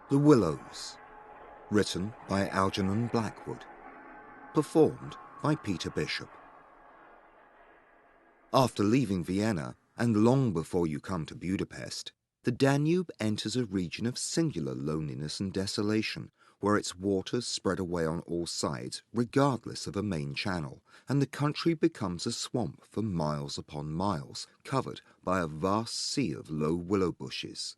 The Willows, written by Algernon Blackwood, performed by Peter Bishop. After leaving Vienna, and long before you come to Budapest, the Danube enters a region of singular loneliness and desolation, where its waters spread away on all sides, regardless of a main channel, and the country becomes a swamp for miles upon miles, covered by a vast sea of low willow bushes.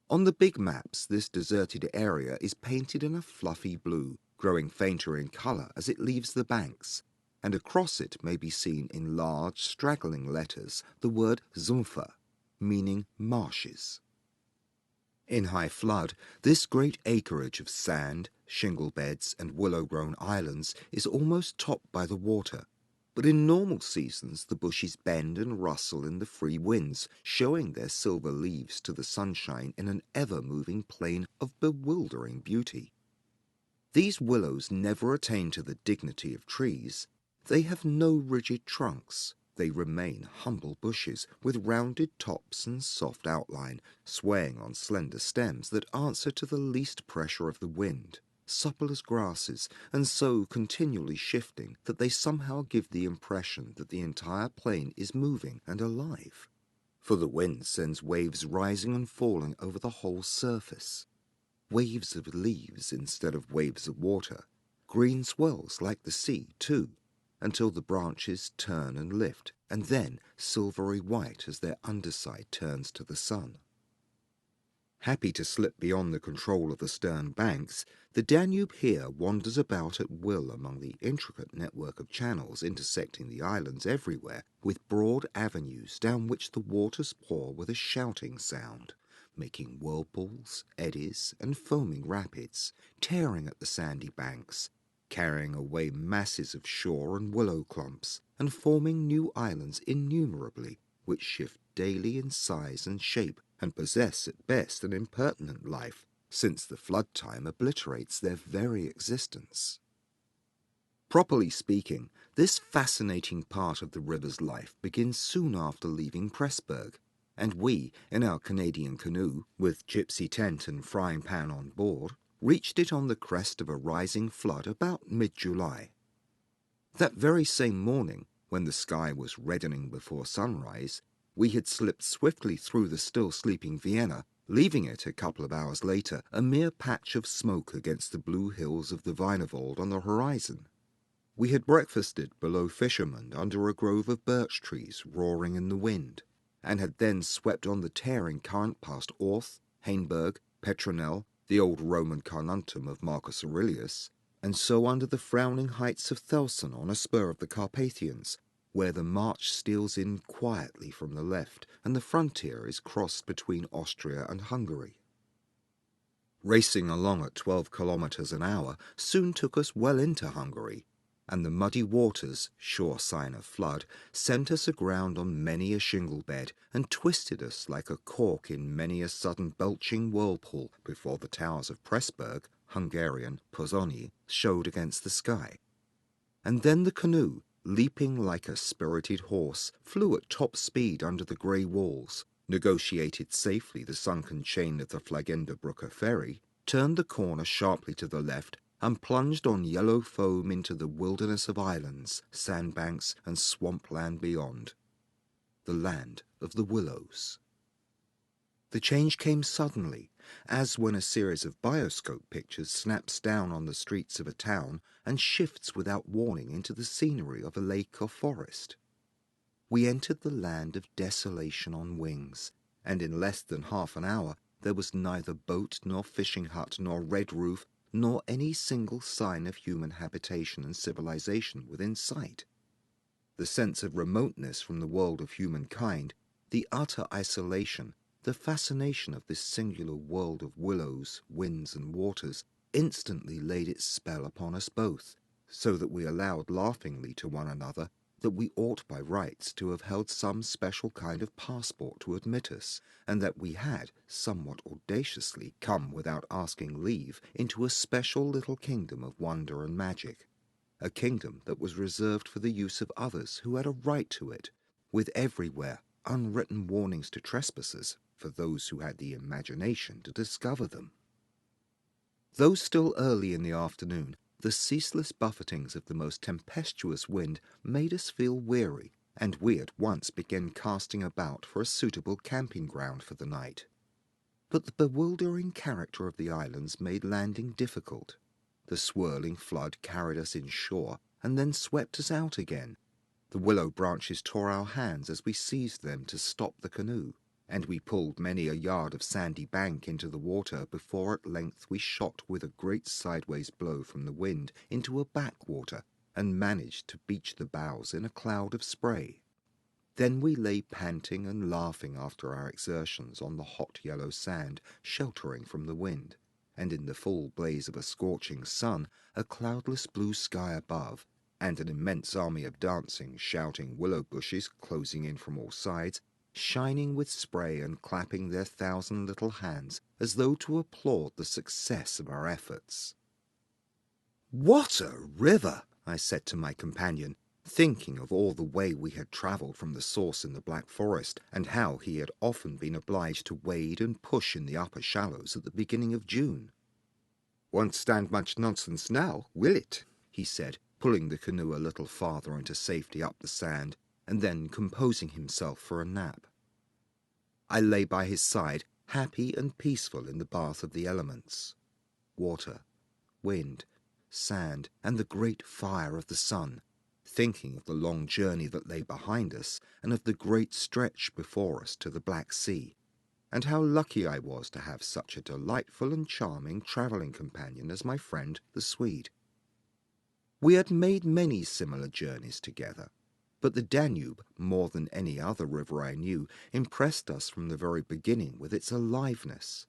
On the big maps, this deserted area is painted in a fluffy blue, growing fainter in colour as it leaves the banks, and across it may be seen in large, straggling letters the word Sumpfer, meaning marshes. In high flood, this great acreage of sand, shingle beds, and willow-grown islands is almost topped by the water, but in normal seasons the bushes bend and rustle in the free winds, showing their silver leaves to the sunshine in an ever-moving plain of bewildering beauty. These willows never attain to the dignity of trees. They have no rigid trunks. They remain humble bushes with rounded tops and soft outline, swaying on slender stems that answer to the least pressure of the wind, supple as grasses, and so continually shifting that they somehow give the impression that the entire plain is moving and alive. For the wind sends waves rising and falling over the whole surface. Waves of leaves instead of waves of water, green swells like the sea, too, until the branches turn and lift, and then silvery white as their underside turns to the sun. Happy to slip beyond the control of the stern banks, the Danube here wanders about at will among the intricate network of channels intersecting the islands everywhere, with broad avenues down which the waters pour with a shouting sound, making whirlpools, eddies, and foaming rapids, tearing at the sandy banks, carrying away masses of shore and willow clumps, and forming new islands innumerably, which shift daily in size and shape, and possess at best an impertinent life, since the flood time obliterates their very existence. Properly speaking, this fascinating part of the river's life begins soon after leaving Pressburg, and we, in our Canadian canoe, with gypsy tent and frying pan on board, reached it on the crest of a rising flood about mid-July. That very same morning, when the sky was reddening before sunrise, we had slipped swiftly through the still sleeping Vienna, leaving it a couple of hours later a mere patch of smoke against the blue hills of the Wienerwald on the horizon. We had breakfasted below Fischermund under a grove of birch trees roaring in the wind, and had then swept on the tearing current past Orth, Hainburg, Petronell, the old Roman Carnuntum of Marcus Aurelius, and so under the frowning heights of Thelsen on a spur of the Carpathians, where the march steals in quietly from the left, and the frontier is crossed between Austria and Hungary. Racing along at 12 kilometers an hour soon took us well into Hungary, and the muddy waters, sure sign of flood, sent us aground on many a shingle bed, and twisted us like a cork in many a sudden belching whirlpool before the towers of Pressburg, Hungarian Pozsony, showed against the sky. And then the canoe, leaping like a spirited horse, flew at top speed under the grey walls, negotiated safely the sunken chain of the Flagenderbrücke ferry, turned the corner sharply to the left, and plunged on yellow foam into the wilderness of islands, sandbanks, and swampland beyond. The land of the Willows. The change came suddenly, as when a series of bioscope pictures snaps down on the streets of a town and shifts without warning into the scenery of a lake or forest. We entered the land of desolation on wings, and in less than half an hour there was neither boat nor fishing hut nor red roof nor any single sign of human habitation and civilization within sight. The sense of remoteness from the world of humankind, the utter isolation, the fascination of this singular world of willows, winds, and waters instantly laid its spell upon us both, so that we allowed laughingly to one another that we ought by rights to have held some special kind of passport to admit us, and that we had, somewhat audaciously, come without asking leave into a special little kingdom of wonder and magic, a kingdom that was reserved for the use of others who had a right to it, with everywhere unwritten warnings to trespassers for those who had the imagination to discover them. Though still early in the afternoon, the ceaseless buffetings of the most tempestuous wind made us feel weary, and we at once began casting about for a suitable camping ground for the night. But the bewildering character of the islands made landing difficult. The swirling flood carried us inshore and then swept us out again. The willow branches tore our hands as we seized them to stop the canoe, and we pulled many a yard of sandy bank into the water before at length we shot with a great sideways blow from the wind into a backwater and managed to beach the bows in a cloud of spray. Then we lay panting and laughing after our exertions on the hot yellow sand, sheltering from the wind, and in the full blaze of a scorching sun, a cloudless blue sky above, and an immense army of dancing, shouting willow bushes closing in from all sides, shining with spray and clapping their 1,000 little hands as though to applaud the success of our efforts. "What a river!" I said to my companion, thinking of all the way we had travelled from the source in the Black Forest, and how he had often been obliged to wade and push in the upper shallows at the beginning of June. "Won't stand much nonsense now, will it?" he said, pulling the canoe a little farther into safety up the sand, and then composing himself for a nap. I lay by his side, happy and peaceful in the bath of the elements. Water, wind, sand, and the great fire of the sun, thinking of the long journey that lay behind us, and of the great stretch before us to the Black Sea, and how lucky I was to have such a delightful and charming travelling companion as my friend the Swede. We had made many similar journeys together, but the Danube, more than any other river I knew, impressed us from the very beginning with its aliveness.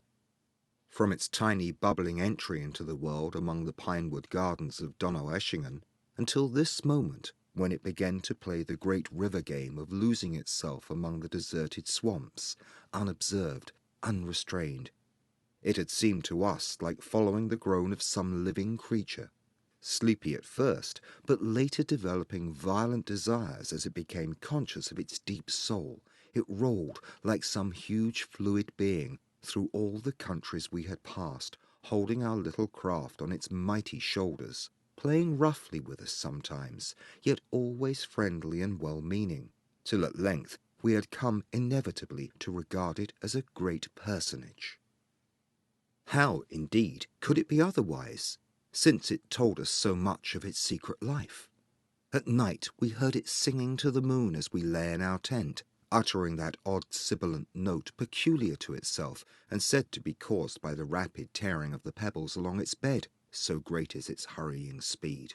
From its tiny bubbling entry into the world among the pinewood gardens of Donaueschingen, until this moment, when it began to play the great river game of losing itself among the deserted swamps, unobserved, unrestrained. It had seemed to us like following the groan of some living creature, sleepy at first, but later developing violent desires as it became conscious of its deep soul. It rolled like some huge fluid being through all the countries we had passed, holding our little craft on its mighty shoulders, playing roughly with us sometimes, yet always friendly and well-meaning, till at length we had come inevitably to regard it as a great personage. How, indeed, could it be otherwise, since it told us so much of its secret life? At night we heard it singing to the moon as we lay in our tent, uttering that odd sibilant note peculiar to itself, and said to be caused by the rapid tearing of the pebbles along its bed, so great is its hurrying speed.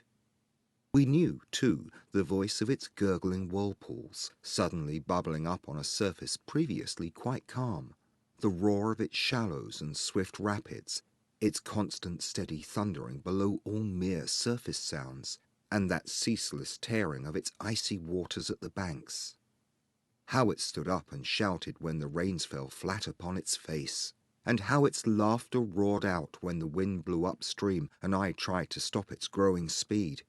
We knew, too, the voice of its gurgling whirlpools, suddenly bubbling up on a surface previously quite calm, the roar of its shallows and swift rapids, its constant steady thundering below all mere surface sounds, and that ceaseless tearing of its icy waters at the banks. How it stood up and shouted when the rains fell flat upon its face, and how its laughter roared out when the wind blew upstream and I tried to stop its growing speed.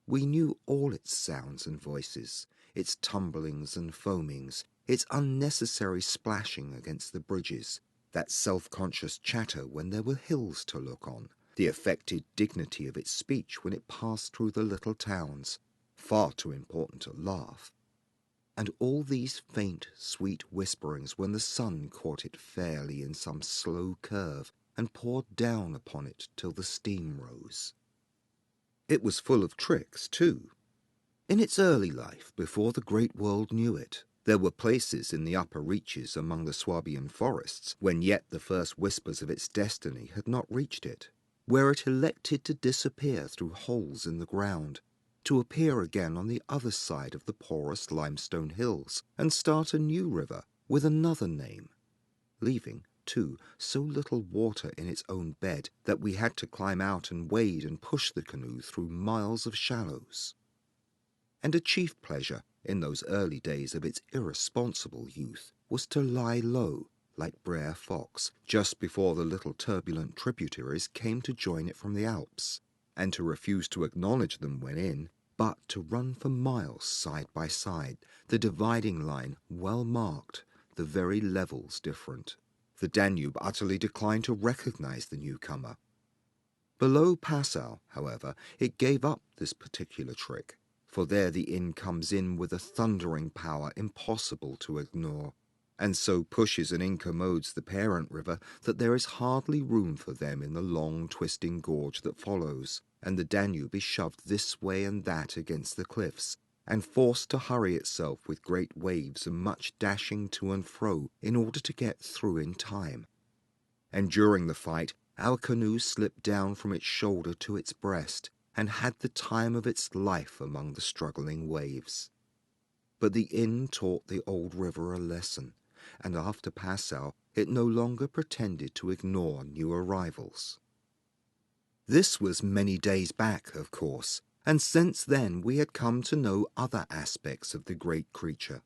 We knew all its sounds and voices, its tumblings and foamings, its unnecessary splashing against the bridges, that self-conscious chatter when there were hills to look on, the affected dignity of its speech when it passed through the little towns, far too important to laugh, and all these faint, sweet whisperings when the sun caught it fairly in some slow curve and poured down upon it till the steam rose. It was full of tricks, too. In its early life, before the great world knew it, there were places in the upper reaches among the Swabian forests, when yet the first whispers of its destiny had not reached it, where it elected to disappear through holes in the ground, to appear again on the other side of the porous limestone hills, and start a new river with another name, leaving, too, so little water in its own bed that we had to climb out and wade and push the canoe through miles of shallows. And a chief pleasure in those early days of its irresponsible youth was to lie low, like Brer Fox, just before the little turbulent tributaries came to join it from the Alps, and to refuse to acknowledge them when in, but to run for miles side by side, the dividing line well marked, the very levels different. The Danube utterly declined to recognize the newcomer. Below Passau, however, it gave up this particular trick, for there the inn comes in with a thundering power impossible to ignore, and so pushes and incommodes the parent river that there is hardly room for them in the long twisting gorge that follows, and the Danube is shoved this way and that against the cliffs, and forced to hurry itself with great waves and much dashing to and fro in order to get through in time. And during the fight, our canoe slipped down from its shoulder to its breast, and had the time of its life among the struggling waves. But the inn taught the old river a lesson, and after Passau it no longer pretended to ignore new arrivals. This was many days back, of course, and since then we had come to know other aspects of the great creature.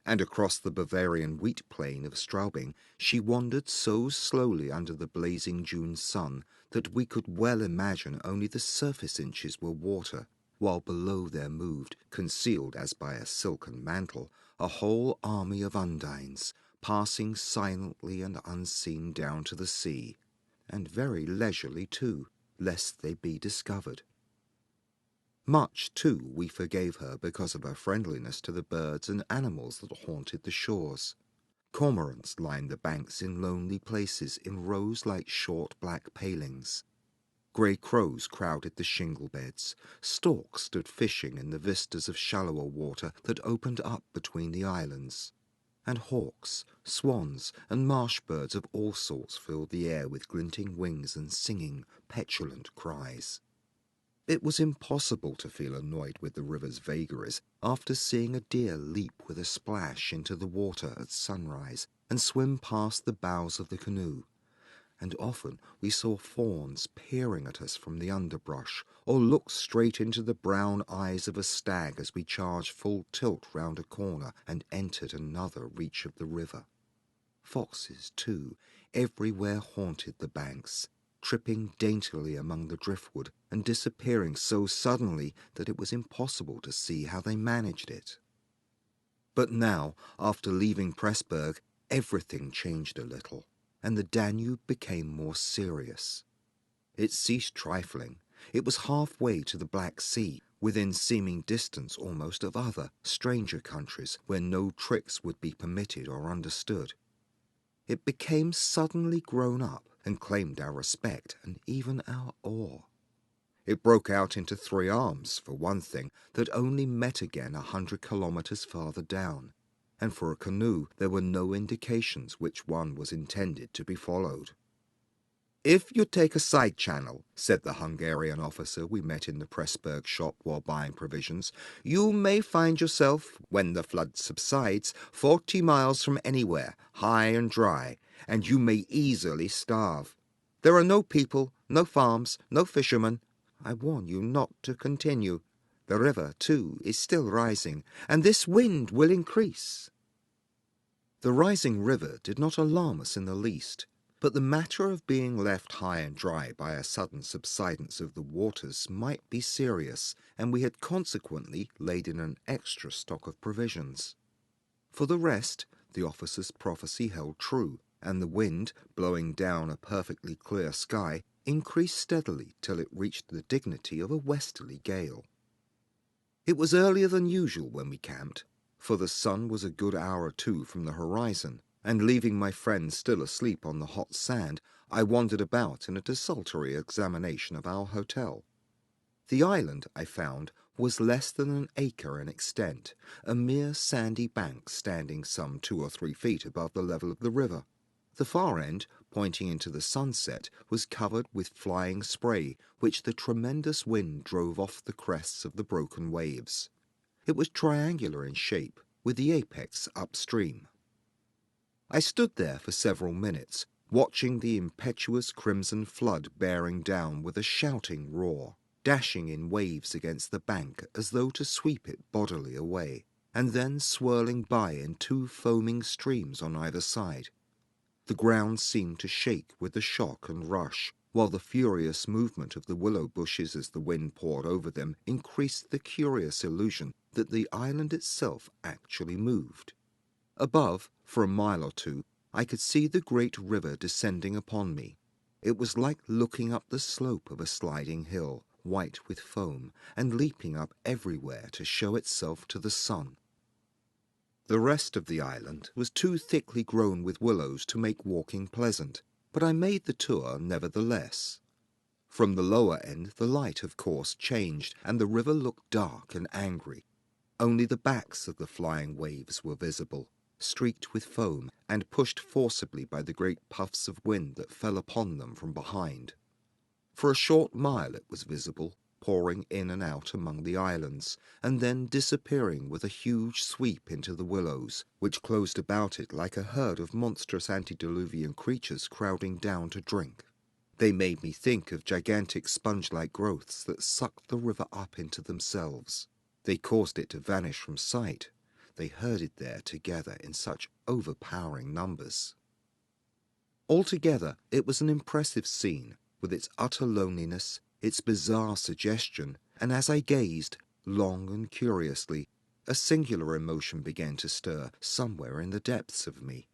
And across the Bavarian wheat plain of Straubing she wandered so slowly under the blazing June sun that we could well imagine only the surface inches were water, while below there moved, concealed as by a silken mantle, a whole army of undines, passing silently and unseen down to the sea, and very leisurely too, lest they be discovered. Much, too, we forgave her because of her friendliness to the birds and animals that haunted the shores. Cormorants lined the banks in lonely places in rows like short black palings. Grey crows crowded the shingle beds. Storks stood fishing in the vistas of shallower water that opened up between the islands. And hawks, swans, and marsh birds of all sorts filled the air with glinting wings and singing, petulant cries. It was impossible to feel annoyed with the river's vagaries after seeing a deer leap with a splash into the water at sunrise and swim past the bows of the canoe, and often we saw fawns peering at us from the underbrush, or look straight into the brown eyes of a stag as we charged full tilt round a corner and entered another reach of the river. Foxes, too, everywhere haunted the banks, tripping daintily among the driftwood and disappearing so suddenly that it was impossible to see how they managed it. But now, after leaving Pressburg, everything changed a little, and the Danube became more serious. It ceased trifling. It was halfway to the Black Sea, within seeming distance almost of other, stranger countries where no tricks would be permitted or understood. It became suddenly grown up and claimed our respect and even our awe. It broke out into three arms, for one thing, that only met again 100 kilometers farther down, and for a canoe there were no indications which one was intended to be followed. "If you take a side channel," said the Hungarian officer we met in the Pressburg shop while buying provisions, "you may find yourself, when the flood subsides, 40 miles from anywhere, high and dry, and you may easily starve. There are no people, no farms, no fishermen. I warn you not to continue. The river, too, is still rising, and this wind will increase." The rising river did not alarm us in the least, but the matter of being left high and dry by a sudden subsidence of the waters might be serious, and we had consequently laid in an extra stock of provisions. For the rest, the officer's prophecy held true, and the wind, blowing down a perfectly clear sky, increased steadily till it reached the dignity of a westerly gale. It was earlier than usual when we camped, for the sun was a good hour or two from the horizon, and leaving my friend still asleep on the hot sand, I wandered about in a desultory examination of our hotel. The island, I found, was less than an acre in extent, a mere sandy bank standing some 2 or 3 feet above the level of the river. The far end, pointing into the sunset, was covered with flying spray, which the tremendous wind drove off the crests of the broken waves. It was triangular in shape, with the apex upstream. I stood there for several minutes, watching the impetuous crimson flood bearing down with a shouting roar, dashing in waves against the bank as though to sweep it bodily away, and then swirling by in 2 foaming streams on either side. The ground seemed to shake with the shock and rush, while the furious movement of the willow bushes as the wind poured over them increased the curious illusion that the island itself actually moved. Above, for a mile or two, I could see the great river descending upon me. It was like looking up the slope of a sliding hill, white with foam, and leaping up everywhere to show itself to the sun. The rest of the island was too thickly grown with willows to make walking pleasant, but I made the tour nevertheless. From the lower end the light, of course, changed, and the river looked dark and angry. Only the backs of the flying waves were visible, streaked with foam, and pushed forcibly by the great puffs of wind that fell upon them from behind. For a short mile it was visible, pouring in and out among the islands, and then disappearing with a huge sweep into the willows, which closed about it like a herd of monstrous antediluvian creatures crowding down to drink. They made me think of gigantic sponge-like growths that sucked the river up into themselves. They caused it to vanish from sight. They herded there together in such overpowering numbers. Altogether, it was an impressive scene, with its utter loneliness, its bizarre suggestion, and as I gazed, long and curiously, a singular emotion began to stir somewhere in the depths of me.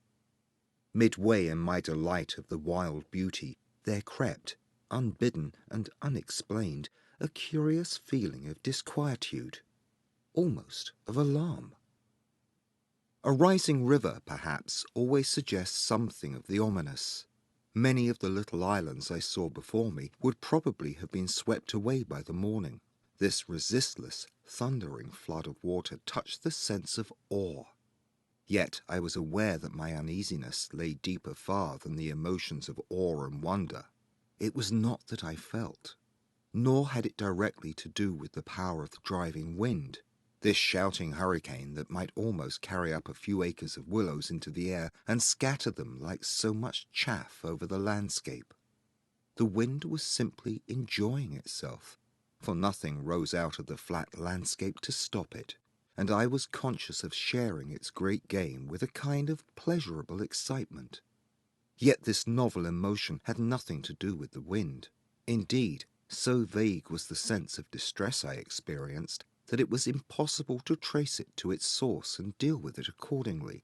Midway in my delight of the wild beauty, there crept, unbidden and unexplained, a curious feeling of disquietude, almost of alarm. A rising river, perhaps, always suggests something of the ominous. Many of the little islands I saw before me would probably have been swept away by the morning. This resistless, thundering flood of water touched the sense of awe. Yet I was aware that my uneasiness lay deeper far than the emotions of awe and wonder. It was not that I felt, nor had it directly to do with the power of the driving wind, this shouting hurricane that might almost carry up a few acres of willows into the air and scatter them like so much chaff over the landscape. The wind was simply enjoying itself, for nothing rose out of the flat landscape to stop it, and I was conscious of sharing its great game with a kind of pleasurable excitement. Yet this novel emotion had nothing to do with the wind. Indeed, so vague was the sense of distress I experienced that it was impossible to trace it to its source and deal with it accordingly,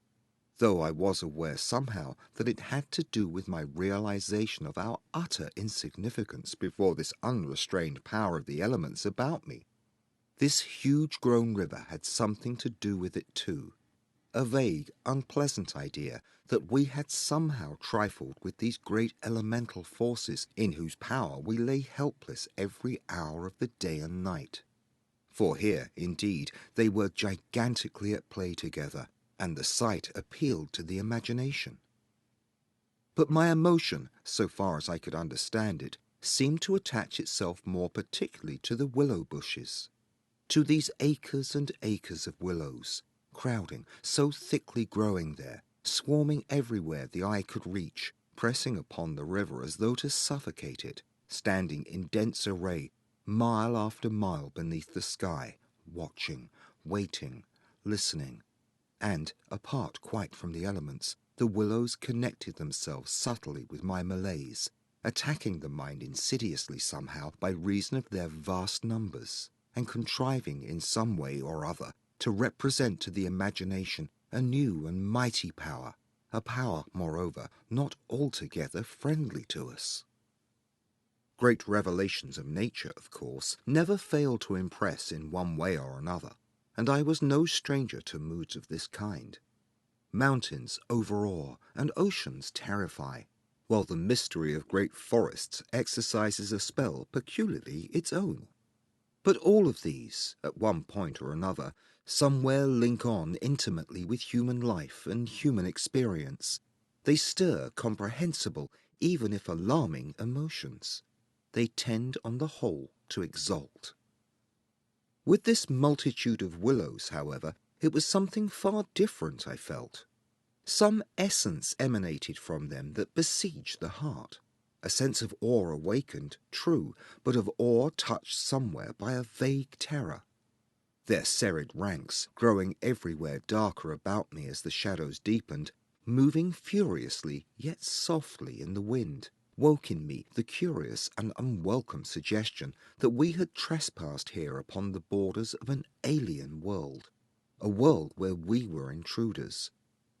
though I was aware somehow that it had to do with my realization of our utter insignificance before this unrestrained power of the elements about me. This huge-grown river had something to do with it too, a vague, unpleasant idea that we had somehow trifled with these great elemental forces in whose power we lay helpless every hour of the day and night. For here, indeed, they were gigantically at play together, and the sight appealed to the imagination. But my emotion, so far as I could understand it, seemed to attach itself more particularly to the willow bushes, to these acres and acres of willows, crowding, so thickly growing there, swarming everywhere the eye could reach, pressing upon the river as though to suffocate it, standing in dense array, mile after mile beneath the sky, watching, waiting, listening, and, apart quite from the elements, the willows connected themselves subtly with my malaise, attacking the mind insidiously somehow by reason of their vast numbers, and contriving in some way or other to represent to the imagination a new and mighty power, a power, moreover, not altogether friendly to us. Great revelations of nature, of course, never fail to impress in one way or another, and I was no stranger to moods of this kind. Mountains overawe, and oceans terrify, while the mystery of great forests exercises a spell peculiarly its own. But all of these, at one point or another, somewhere link on intimately with human life and human experience. They stir comprehensible, even if alarming, emotions. They tend on the whole to exalt. With this multitude of willows, however, it was something far different I felt. Some essence emanated from them that besieged the heart. A sense of awe awakened, true, but of awe touched somewhere by a vague terror. Their serried ranks, growing everywhere darker about me as the shadows deepened, moving furiously yet softly in the wind, woke in me the curious and unwelcome suggestion that we had trespassed here upon the borders of an alien world, a world where we were intruders,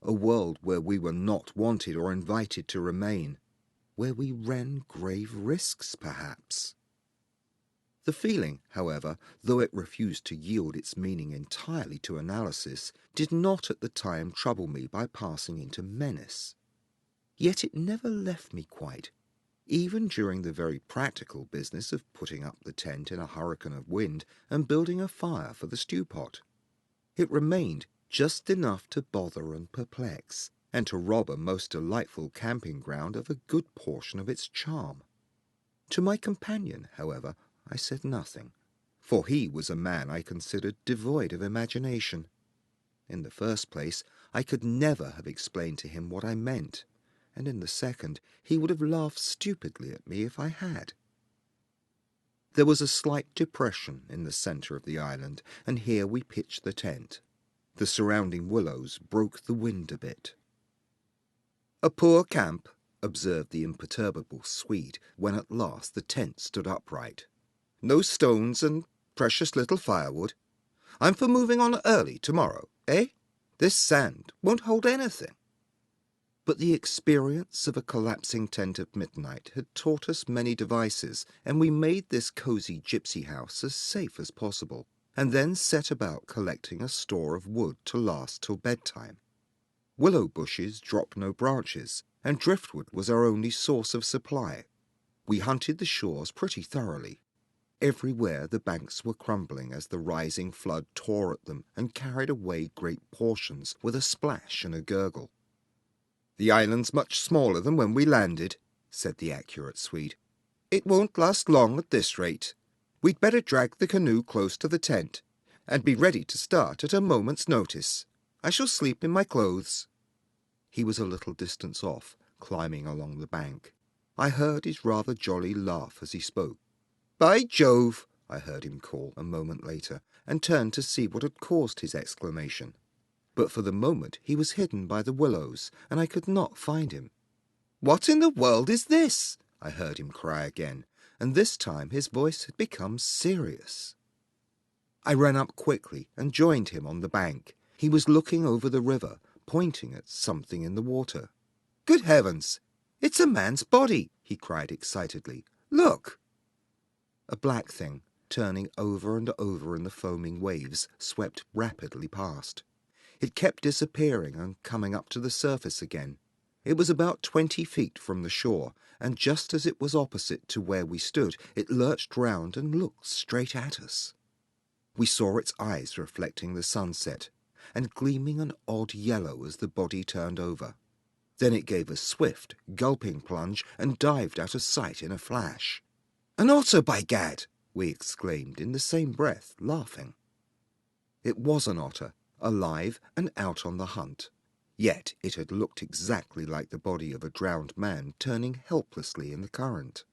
a world where we were not wanted or invited to remain. where we ran grave risks, perhaps. The feeling, however, though it refused to yield its meaning entirely to analysis, did not at the time trouble me by passing into menace. Yet it never left me quite, even during the very practical business of putting up the tent in a hurricane of wind and building a fire for the stew pot. It remained just enough to bother and perplex, and to rob a most delightful camping ground of a good portion of its charm. To my companion, however, I said nothing, for he was a man I considered devoid of imagination. In the first place, I could never have explained to him what I meant, and in the second, he would have laughed stupidly at me if I had. There was a slight depression in the centre of the island, and here we pitched the tent. The surrounding willows broke the wind a bit. "A poor camp," observed the imperturbable Swede, when at last the tent stood upright. "No stones and precious little firewood. I'm for moving on early tomorrow, eh? This sand won't hold anything." But the experience of a collapsing tent at midnight had taught us many devices, and we made this cosy gypsy house as safe as possible, and then set about collecting a store of wood to last till bedtime. Willow bushes dropped no branches, and driftwood was our only source of supply. We hunted the shores pretty thoroughly. Everywhere the banks were crumbling as the rising flood tore at them and carried away great portions with a splash and a gurgle. "The island's much smaller than when we landed," said the accurate Swede. "It won't last long at this rate. We'd better drag the canoe close to the tent, and be ready to start at a moment's notice. I shall sleep in my clothes." He was a little distance off, climbing along the bank. I heard his rather jolly laugh as he spoke. "By Jove!" I heard him call a moment later, and turned to see what had caused his exclamation. But for the moment he was hidden by the willows, and I could not find him. "What in the world is this?" I heard him cry again, and this time his voice had become serious. I ran up quickly and joined him on the bank. He was looking over the river, pointing at something in the water. "Good heavens! It's a man's body!" he cried excitedly. "Look!" A black thing, turning over and over in the foaming waves, swept rapidly past. It kept disappearing and coming up to the surface again. It was about 20 feet from the shore, and just as it was opposite to where we stood, it lurched round and looked straight at us. We saw its eyes reflecting the sunset, and gleaming an odd yellow as the body turned over. Then it gave a swift, gulping plunge and dived out of sight in a flash. "An otter, by gad!" we exclaimed in the same breath, laughing. It was an otter, alive and out on the hunt. Yet it had looked exactly like the body of a drowned man turning helplessly in the current.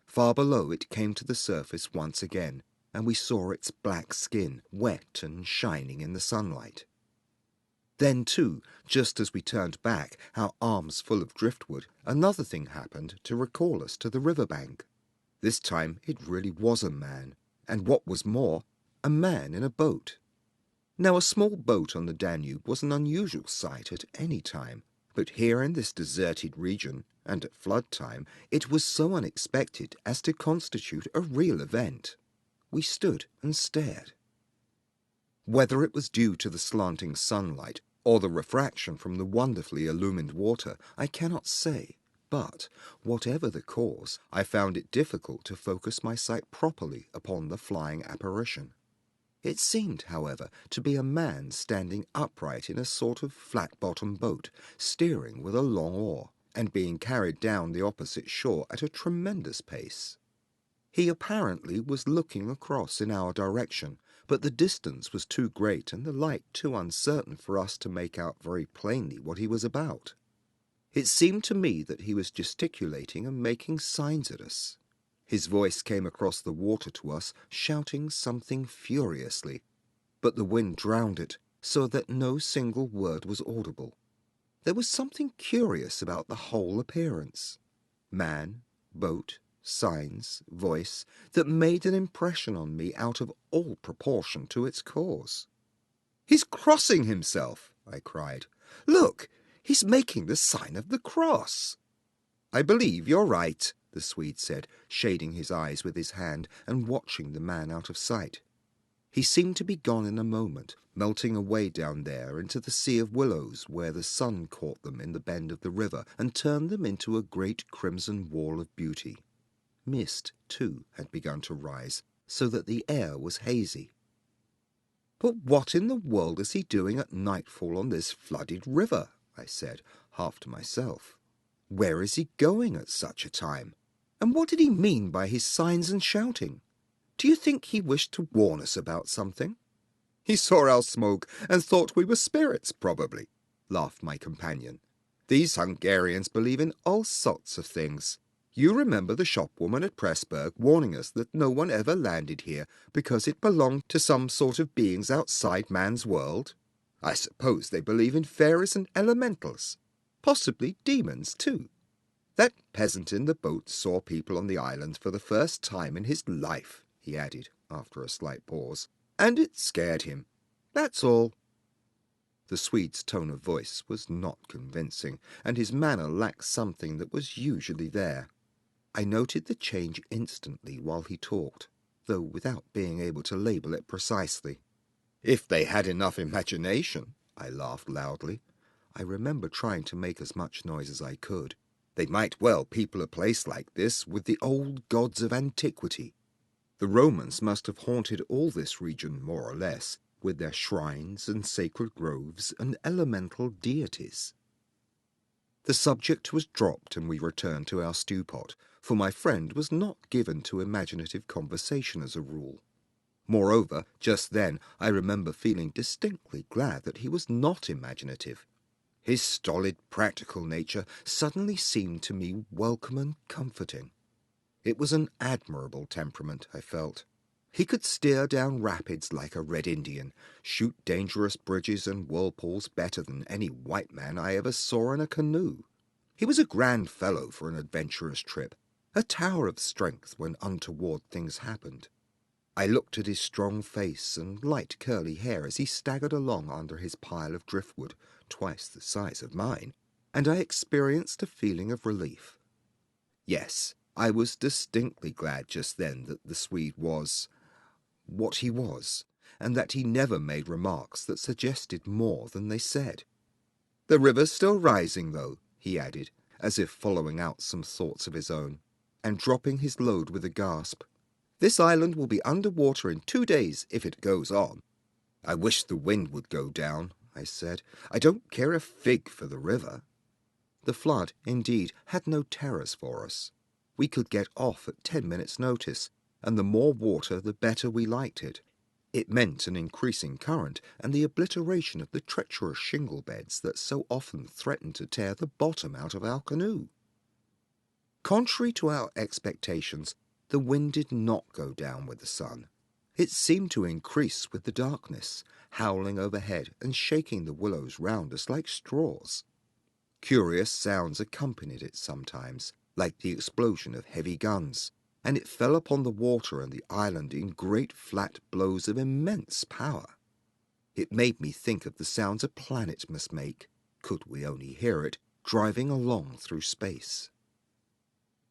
Far below it came to the surface once again, and we saw its black skin, wet and shining in the sunlight. Then, too, just as we turned back, our arms full of driftwood, another thing happened to recall us to the river bank. This time it really was a man, and what was more, a man in a boat. Now a small boat on the Danube was an unusual sight at any time, but here in this deserted region, and at flood time, it was so unexpected as to constitute a real event. We stood and stared. Whether it was due to the slanting sunlight or the refraction from the wonderfully illumined water, I cannot say, but, whatever the cause, I found it difficult to focus my sight properly upon the flying apparition. It seemed, however, to be a man standing upright in a sort of flat-bottomed boat, steering with a long oar, and being carried down the opposite shore at a tremendous pace. He apparently was looking across in our direction, but the distance was too great and the light too uncertain for us to make out very plainly what he was about. It seemed to me that he was gesticulating and making signs at us. His voice came across the water to us, shouting something furiously, but the wind drowned it, so that no single word was audible. There was something curious about the whole appearance. Man, boat, signs, voice, that made an impression on me out of all proportion to its cause. "He's crossing himself!" I cried. "Look! He's making the sign of the cross!" "I believe you're right," the Swede said, shading his eyes with his hand and watching the man out of sight. He seemed to be gone in a moment, melting away down there into the sea of willows where the sun caught them in the bend of the river and turned them into a great crimson wall of beauty. Mist, too, had begun to rise, so that the air was hazy. "But what in the world is he doing at nightfall on this flooded river?" I said, half to myself. "Where is he going at such a time? And what did he mean by his signs and shouting? Do you think he wished to warn us about something?" "He saw our smoke and thought we were spirits, probably," laughed my companion. "These Hungarians believe in all sorts of things. You remember the shopwoman at Pressburg warning us that no one ever landed here because it belonged to some sort of beings outside man's world? I suppose they believe in fairies and elementals, possibly demons too. That peasant in the boat saw people on the island for the first time in his life," he added, after a slight pause, "and it scared him. That's all." The Swede's tone of voice was not convincing, and his manner lacked something that was usually there. I noted the change instantly while he talked, though without being able to label it precisely. "If they had enough imagination," I laughed loudly. I remember trying to make as much noise as I could. "They might well people a place like this with the old gods of antiquity. The Romans must have haunted all this region more or less, with their shrines and sacred groves and elemental deities." The subject was dropped and we returned to our stew-pot, for my friend was not given to imaginative conversation as a rule. Moreover, just then I remember feeling distinctly glad that he was not imaginative. His stolid, practical nature suddenly seemed to me welcome and comforting. It was an admirable temperament, I felt. He could steer down rapids like a Red Indian, shoot dangerous bridges and whirlpools better than any white man I ever saw in a canoe. He was a grand fellow for an adventurous trip, a tower of strength when untoward things happened. I looked at his strong face and light curly hair as he staggered along under his pile of driftwood, twice the size of mine, and I experienced a feeling of relief. Yes, I was distinctly glad just then that the Swede was what he was, and that he never made remarks that suggested more than they said. "The river's still rising, though," he added, as if following out some thoughts of his own, and dropping his load with a gasp. "This island will be under water in 2 days if it goes on." "I wish the wind would go down," I said. "I don't care a fig for the river." The flood, indeed, had no terrors for us. We could get off at 10 minutes' notice, and the more water the better we liked it. It meant an increasing current and the obliteration of the treacherous shingle beds that so often threatened to tear the bottom out of our canoe. Contrary to our expectations, the wind did not go down with the sun. It seemed to increase with the darkness, howling overhead and shaking the willows round us like straws. Curious sounds accompanied it sometimes, like the explosion of heavy guns, and it fell upon the water and the island in great flat blows of immense power. It made me think of the sounds a planet must make, could we only hear it, driving along through space.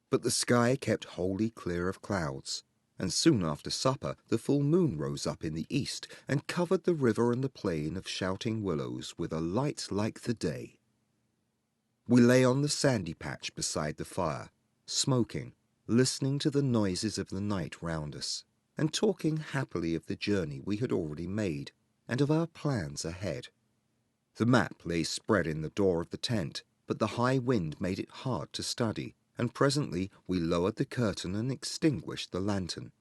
But the sky kept wholly clear of clouds, and soon after supper the full moon rose up in the east and covered the river and the plain of shouting willows with a light like the day. We lay on the sandy patch beside the fire, smoking, listening to the noises of the night round us, and talking happily of the journey we had already made, and of our plans ahead. The map lay spread in the door of the tent, but the high wind made it hard to study, and presently we lowered the curtain and extinguished the lantern.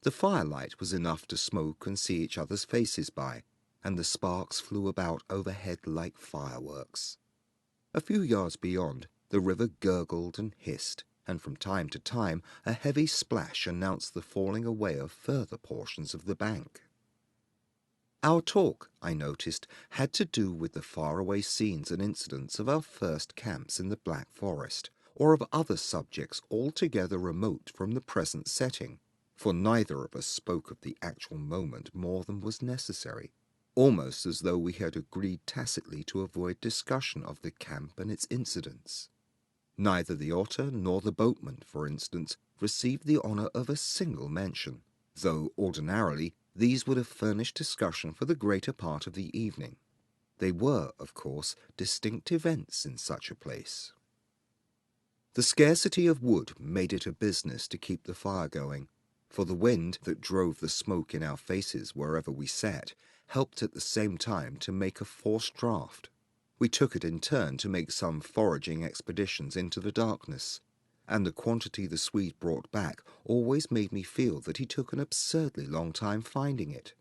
The firelight was enough to smoke and see each other's faces by, and the sparks flew about overhead like fireworks. A few yards beyond, the river gurgled and hissed, and from time to time a heavy splash announced the falling away of further portions of the bank. Our talk, I noticed, had to do with the faraway scenes and incidents of our first camps in the Black Forest, or of other subjects altogether remote from the present setting, for neither of us spoke of the actual moment more than was necessary, almost as though we had agreed tacitly to avoid discussion of the camp and its incidents. Neither the otter nor the boatman, for instance, received the honour of a single mention, though ordinarily these would have furnished discussion for the greater part of the evening. They were, of course, distinct events in such a place. The scarcity of wood made it a business to keep the fire going, for the wind that drove the smoke in our faces wherever we sat helped at the same time to make a forced draught. We took it in turn to make some foraging expeditions into the darkness, and the quantity the Swede brought back always made me feel that he took an absurdly long time finding it.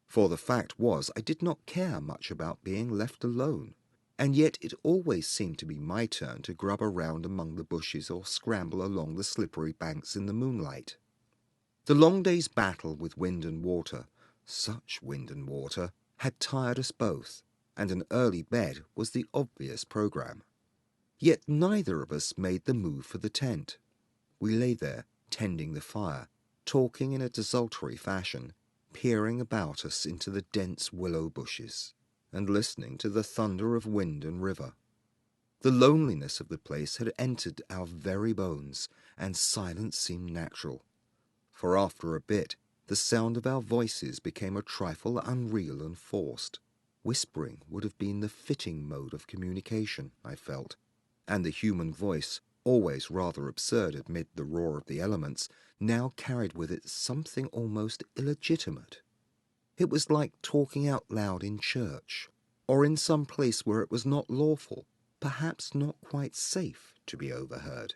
For the fact was, I did not care much about being left alone, and yet it always seemed to be my turn to grub around among the bushes or scramble along the slippery banks in the moonlight. The long day's battle with wind and water, such wind and water, had tired us both, and an early bed was the obvious programme. Yet neither of us made the move for the tent. We lay there, tending the fire, talking in a desultory fashion, peering about us into the dense willow bushes, and listening to the thunder of wind and river. The loneliness of the place had entered our very bones, and silence seemed natural. For after a bit, the sound of our voices became a trifle unreal and forced. Whispering would have been the fitting mode of communication, I felt, and the human voice, always rather absurd amid the roar of the elements, now carried with it something almost illegitimate. It was like talking out loud in church, or in some place where it was not lawful, perhaps not quite safe, to be overheard.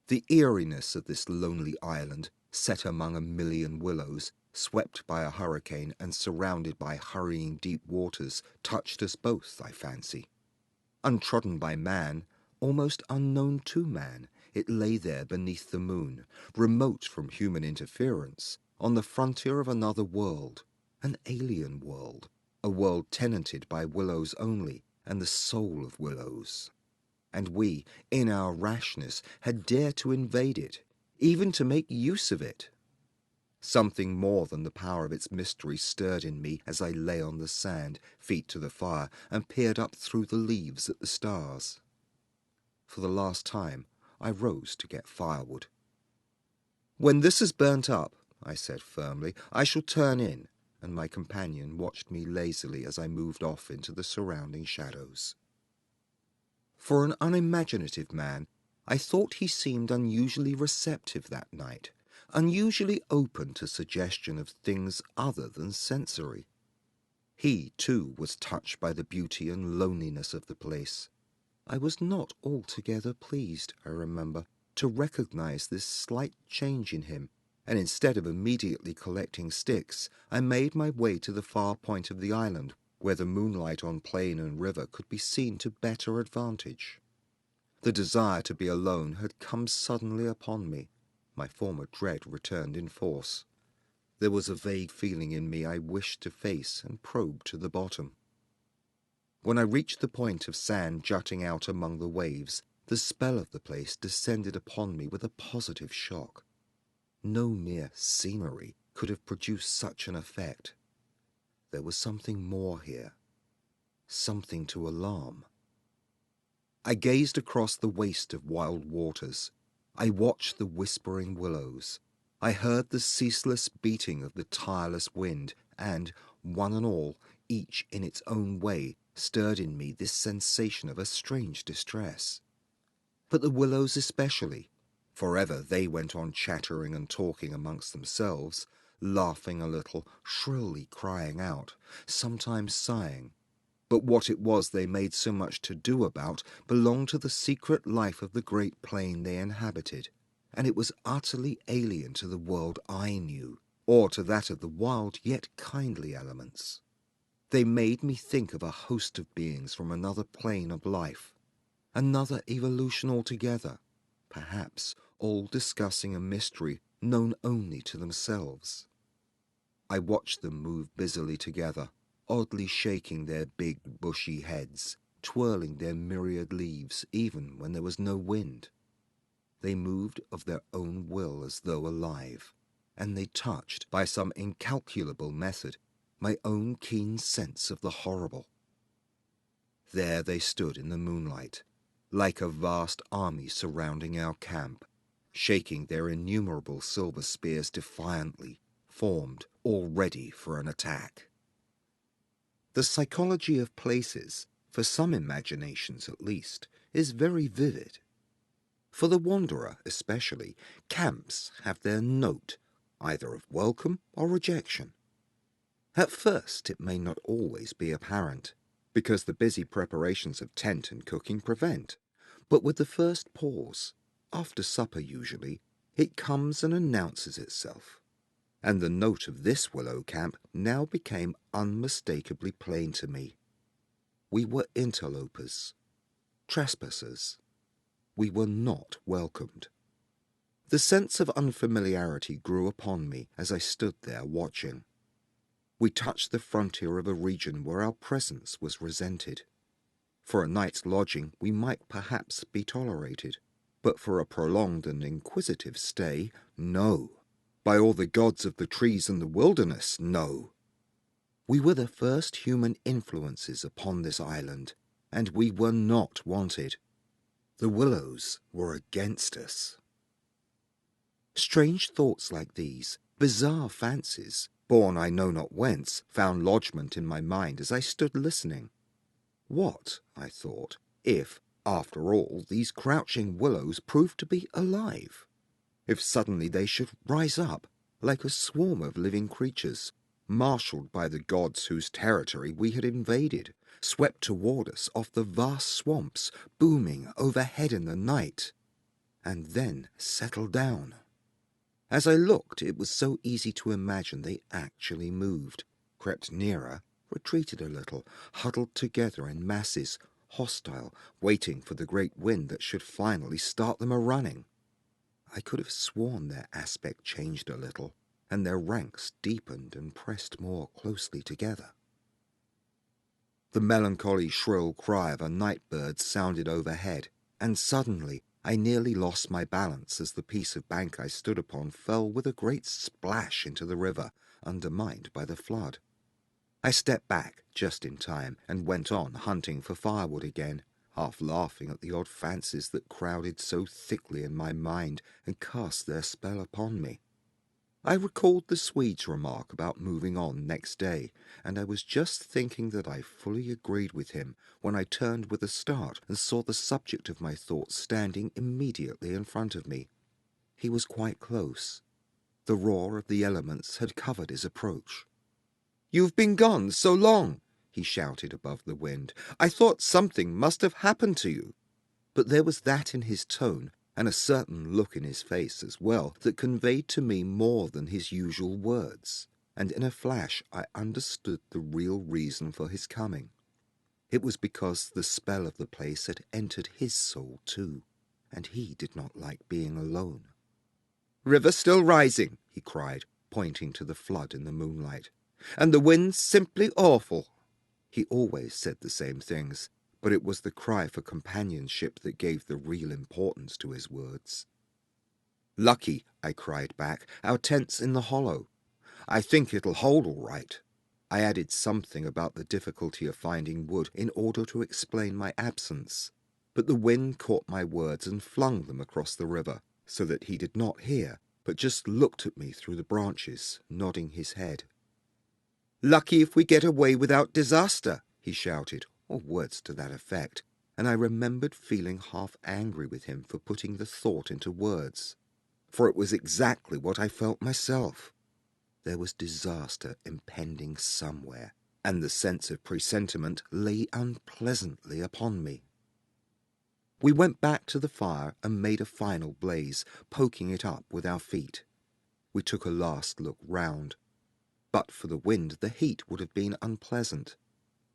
The eeriness of this lonely island, set among a million willows, swept by a hurricane and surrounded by hurrying deep waters, touched us both, I fancy. Untrodden by man, almost unknown to man, it lay there beneath the moon, remote from human interference, on the frontier of another world, an alien world, a world tenanted by willows only, and the soul of willows. And we, in our rashness, had dared to invade it, even to make use of it. Something more than the power of its mystery stirred in me as I lay on the sand, feet to the fire, and peered up through the leaves at the stars. For the last time, I rose to get firewood. "When this is burnt up," I said firmly, "I shall turn in," and my companion watched me lazily as I moved off into the surrounding shadows. For an unimaginative man, I thought he seemed unusually receptive that night, unusually open to suggestion of things other than sensory. He, too, was touched by the beauty and loneliness of the place. I was not altogether pleased, I remember, to recognize this slight change in him, and instead of immediately collecting sticks, I made my way to the far point of the island, where the moonlight on plain and river could be seen to better advantage. The desire to be alone had come suddenly upon me. My former dread returned in force. There was a vague feeling in me I wished to face and probe to the bottom. When I reached the point of sand jutting out among the waves, the spell of the place descended upon me with a positive shock. No mere scenery could have produced such an effect. There was something more here, something to alarm. I gazed across the waste of wild waters. I watched the whispering willows. I heard the ceaseless beating of the tireless wind, and, one and all, each in its own way, stirred in me this sensation of a strange distress. But the willows especially. Forever they went on chattering and talking amongst themselves, laughing a little, shrilly crying out, sometimes sighing. But what it was they made so much to do about belonged to the secret life of the great plain they inhabited, and it was utterly alien to the world I knew, or to that of the wild yet kindly elements. They made me think of a host of beings from another plane of life, another evolution altogether, perhaps all discussing a mystery known only to themselves. I watched them move busily together, oddly shaking their big bushy heads, twirling their myriad leaves even when there was no wind. They moved of their own will as though alive, and they touched, by some incalculable method, my own keen sense of the horrible. There they stood in the moonlight, like a vast army surrounding our camp, shaking their innumerable silver spears defiantly, formed, all ready for an attack. The psychology of places, for some imaginations at least, is very vivid. For the wanderer especially, camps have their note, either of welcome or rejection. At first it may not always be apparent, because the busy preparations of tent and cooking prevent, but with the first pause, after supper usually, it comes and announces itself. And the note of this willow camp now became unmistakably plain to me. We were interlopers, trespassers. We were not welcomed. The sense of unfamiliarity grew upon me as I stood there watching. We touched the frontier of a region where our presence was resented. For a night's lodging we might perhaps be tolerated, but for a prolonged and inquisitive stay, no. By all the gods of the trees and the wilderness, no. We were the first human influences upon this island, and we were not wanted. The Willows were against us. Strange thoughts like these, bizarre fancies, born I know not whence, found lodgment in my mind as I stood listening. What, I thought, if, after all, these crouching willows proved to be alive? If suddenly they should rise up, like a swarm of living creatures, marshalled by the gods whose territory we had invaded, swept toward us off the vast swamps, booming overhead in the night, and then settle down. As I looked, it was so easy to imagine they actually moved, crept nearer, retreated a little, huddled together in masses, hostile, waiting for the great wind that should finally start them a-running. I could have sworn their aspect changed a little, and their ranks deepened and pressed more closely together. The melancholy shrill cry of a night bird sounded overhead, and suddenly I nearly lost my balance as the piece of bank I stood upon fell with a great splash into the river, undermined by the flood. I stepped back just in time and went on hunting for firewood again, half laughing at the odd fancies that crowded so thickly in my mind and cast their spell upon me. I recalled the Swede's remark about moving on next day, and I was just thinking that I fully agreed with him when I turned with a start and saw the subject of my thoughts standing immediately in front of me. He was quite close. The roar of the elements had covered his approach. "You've been gone so long," he shouted above the wind. "I thought something must have happened to you." But there was that in his tone, and a certain look in his face as well, that conveyed to me more than his usual words, and in a flash I understood the real reason for his coming. It was because the spell of the place had entered his soul too, and he did not like being alone. "River still rising," he cried, pointing to the flood in the moonlight, "and the wind's simply awful." He always said the same things, but it was the cry for companionship that gave the real importance to his words. "Lucky," I cried back, "our tent's in the hollow. I think it'll hold all right." I added something about the difficulty of finding wood in order to explain my absence, but the wind caught my words and flung them across the river, so that he did not hear, but just looked at me through the branches, nodding his head. "Lucky if we get away without disaster," he shouted, or words to that effect, and I remembered feeling half angry with him for putting the thought into words, for it was exactly what I felt myself. There was disaster impending somewhere, and the sense of presentiment lay unpleasantly upon me. We went back to the fire and made a final blaze, poking it up with our feet. We took a last look round. But for the wind, the heat would have been unpleasant.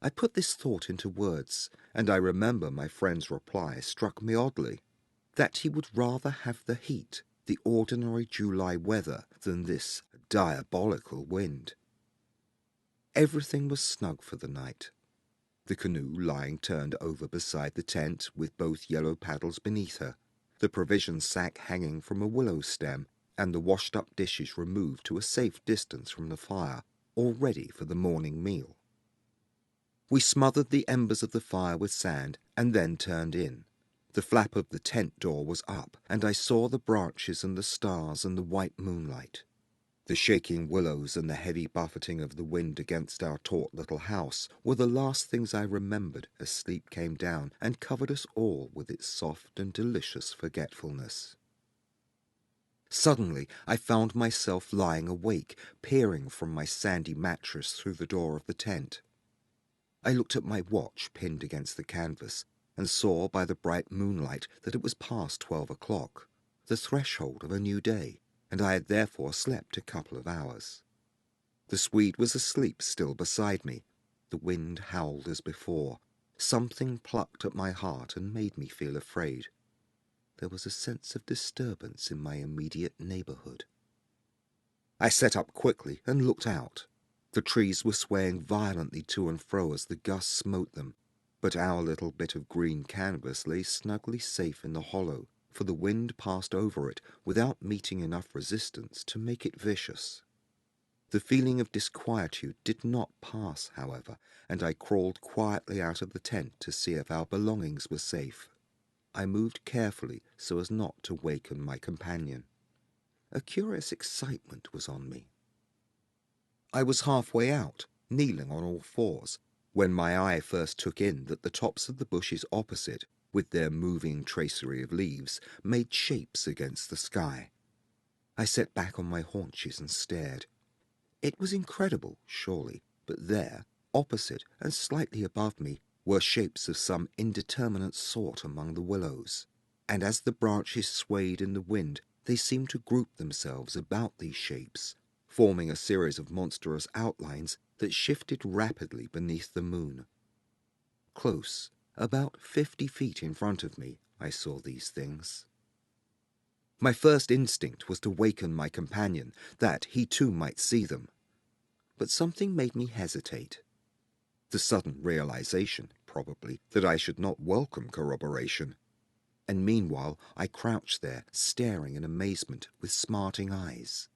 I put this thought into words, and I remember my friend's reply struck me oddly, that he would rather have the heat, the ordinary July weather, than this diabolical wind. Everything was snug for the night. The canoe lying turned over beside the tent, with both yellow paddles beneath her, the provision sack hanging from a willow stem, and the washed-up dishes removed to a safe distance from the fire, all ready for the morning meal. We smothered the embers of the fire with sand and then turned in. The flap of the tent door was up, and I saw the branches and the stars and the white moonlight. The shaking willows and the heavy buffeting of the wind against our taut little house were the last things I remembered as sleep came down and covered us all with its soft and delicious forgetfulness. Suddenly I found myself lying awake, peering from my sandy mattress through the door of the tent. I looked at my watch pinned against the canvas, and saw by the bright moonlight that it was past 12 o'clock, the threshold of a new day, and I had therefore slept a couple of hours. The Swede was asleep still beside me. The wind howled as before. Something plucked at my heart and made me feel afraid. There was a sense of disturbance in my immediate neighborhood. I sat up quickly and looked out. The trees were swaying violently to and fro as the gusts smote them, but our little bit of green canvas lay snugly safe in the hollow, for the wind passed over it without meeting enough resistance to make it vicious. The feeling of disquietude did not pass, however, and I crawled quietly out of the tent to see if our belongings were safe. I moved carefully so as not to waken my companion. A curious excitement was on me. I was halfway out, kneeling on all fours, when my eye first took in that the tops of the bushes opposite, with their moving tracery of leaves, made shapes against the sky. I sat back on my haunches and stared. It was incredible, surely, but there, opposite and slightly above me, were shapes of some indeterminate sort among the willows, and as the branches swayed in the wind, they seemed to group themselves about these shapes, forming a series of monstrous outlines that shifted rapidly beneath the moon. Close, about 50 feet in front of me, I saw these things. My first instinct was to waken my companion, that he too might see them. But something made me hesitate. The sudden realization, probably, that I should not welcome corroboration. And meanwhile I crouched there, staring in amazement with smarting eyes.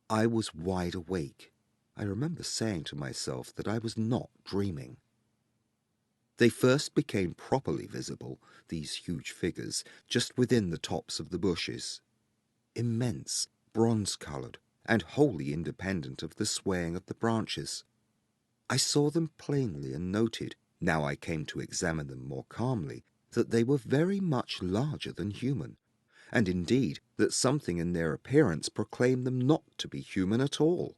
I was wide awake. I remember saying to myself that I was not dreaming. They first became properly visible, these huge figures, just within the tops of the bushes. Immense, bronze-coloured, and wholly independent of the swaying of the branches. I saw them plainly and noted, now I came to examine them more calmly, that they were very much larger than human, and indeed that something in their appearance proclaimed them not to be human at all.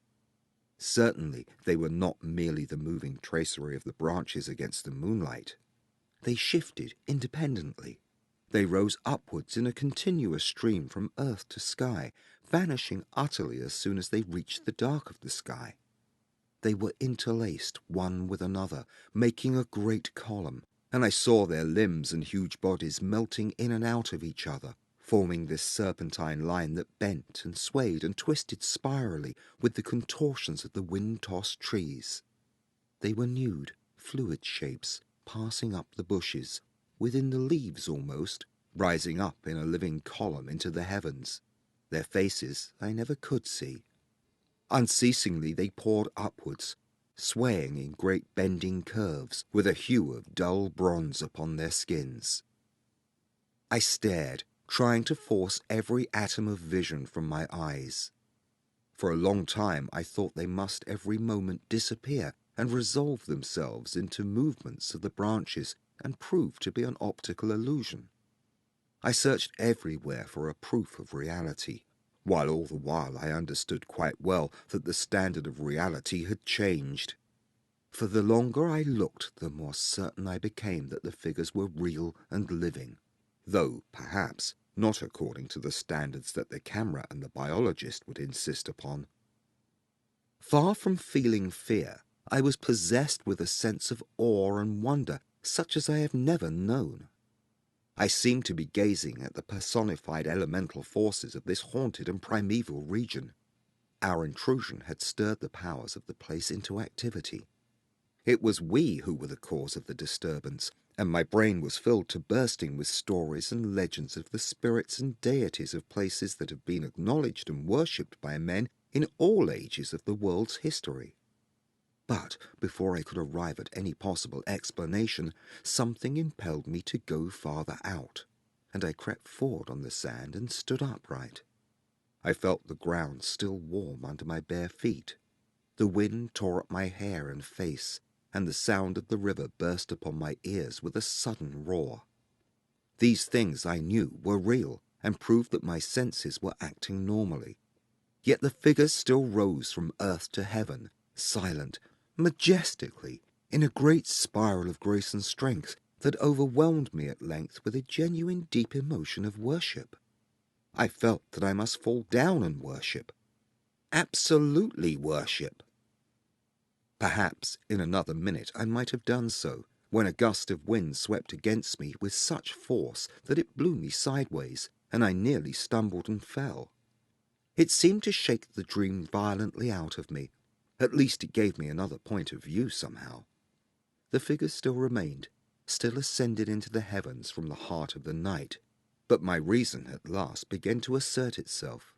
Certainly they were not merely the moving tracery of the branches against the moonlight. They shifted independently. They rose upwards in a continuous stream from earth to sky, vanishing utterly as soon as they reached the dark of the sky. They were interlaced one with another, making a great column, and I saw their limbs and huge bodies melting in and out of each other, forming this serpentine line that bent and swayed and twisted spirally with the contortions of the wind-tossed trees. They were nude, fluid shapes, passing up the bushes, within the leaves almost, rising up in a living column into the heavens. Their faces I never could see. Unceasingly they poured upwards, swaying in great bending curves, with a hue of dull bronze upon their skins. I stared, trying to force every atom of vision from my eyes. For a long time I thought they must every moment disappear and resolve themselves into movements of the branches and prove to be an optical illusion. I searched everywhere for a proof of reality, while all the while I understood quite well that the standard of reality had changed. For the longer I looked, the more certain I became that the figures were real and living, though, perhaps, not according to the standards that the camera and the biologist would insist upon. Far from feeling fear, I was possessed with a sense of awe and wonder such as I have never known. I seemed to be gazing at the personified elemental forces of this haunted and primeval region. Our intrusion had stirred the powers of the place into activity. It was we who were the cause of the disturbance, and my brain was filled to bursting with stories and legends of the spirits and deities of places that have been acknowledged and worshipped by men in all ages of the world's history. But before I could arrive at any possible explanation, something impelled me to go farther out, and I crept forward on the sand and stood upright. I felt the ground still warm under my bare feet. The wind tore up my hair and face, and the sound of the river burst upon my ears with a sudden roar. These things I knew were real and proved that my senses were acting normally. Yet the figure still rose from earth to heaven, silent, majestically, in a great spiral of grace and strength that overwhelmed me at length with a genuine deep emotion of worship. I felt that I must fall down and worship. Absolutely worship. Perhaps in another minute I might have done so, when a gust of wind swept against me with such force that it blew me sideways, and I nearly stumbled and fell. It seemed to shake the dream violently out of me. At least it gave me another point of view somehow. The figure still remained, still ascended into the heavens from the heart of the night, but my reason at last began to assert itself.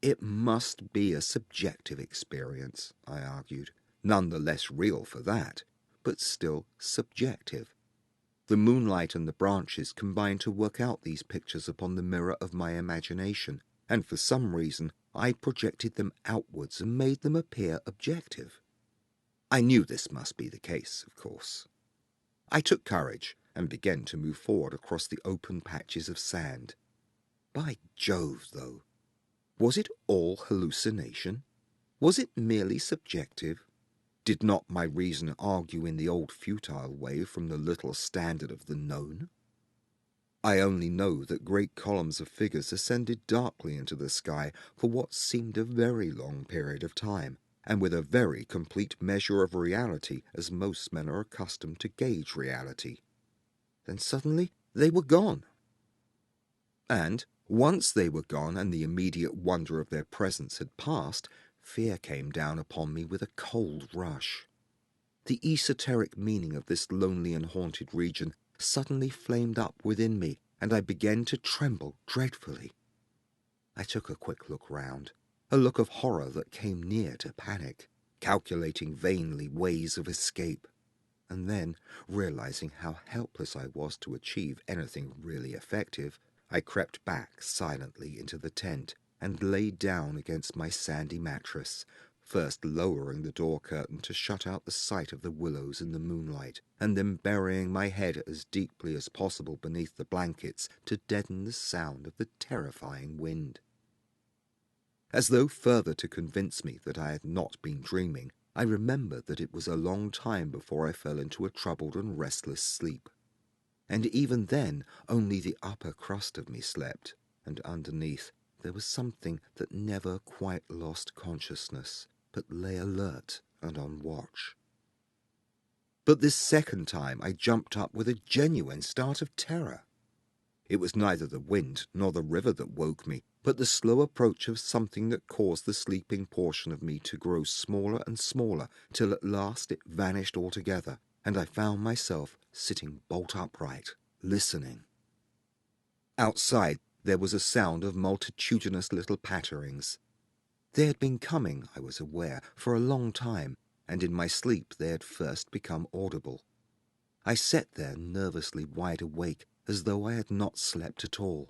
It must be a subjective experience, I argued, none the less real for that, but still subjective. The moonlight and the branches combined to work out these pictures upon the mirror of my imagination, and for some reason I projected them outwards and made them appear objective. I knew this must be the case, of course. I took courage and began to move forward across the open patches of sand. By Jove, though! Was it all hallucination? Was it merely subjective? Did not my reason argue in the old futile way from the little standard of the known? I only know that great columns of figures ascended darkly into the sky for what seemed a very long period of time, and with a very complete measure of reality as most men are accustomed to gauge reality. Then suddenly they were gone. And once they were gone and the immediate wonder of their presence had passed, fear came down upon me with a cold rush. The esoteric meaning of this lonely and haunted region suddenly flamed up within me, and I began to tremble dreadfully. I took a quick look round, a look of horror that came near to panic, calculating vainly ways of escape, and then, realizing how helpless I was to achieve anything really effective, I crept back silently into the tent and lay down against my sandy mattress, first lowering the door curtain to shut out the sight of the willows in the moonlight, and then burying my head as deeply as possible beneath the blankets to deaden the sound of the terrifying wind. As though further to convince me that I had not been dreaming, I remembered that it was a long time before I fell into a troubled and restless sleep. And even then only the upper crust of me slept, and underneath there was something that never quite lost consciousness, but lay alert and on watch. But this second time I jumped up with a genuine start of terror. It was neither the wind nor the river that woke me, but the slow approach of something that caused the sleeping portion of me to grow smaller and smaller, till at last it vanished altogether, and I found myself sitting bolt upright, listening. Outside there was a sound of multitudinous little patterings. They had been coming, I was aware, for a long time, and in my sleep they had first become audible. I sat there nervously wide awake, as though I had not slept at all.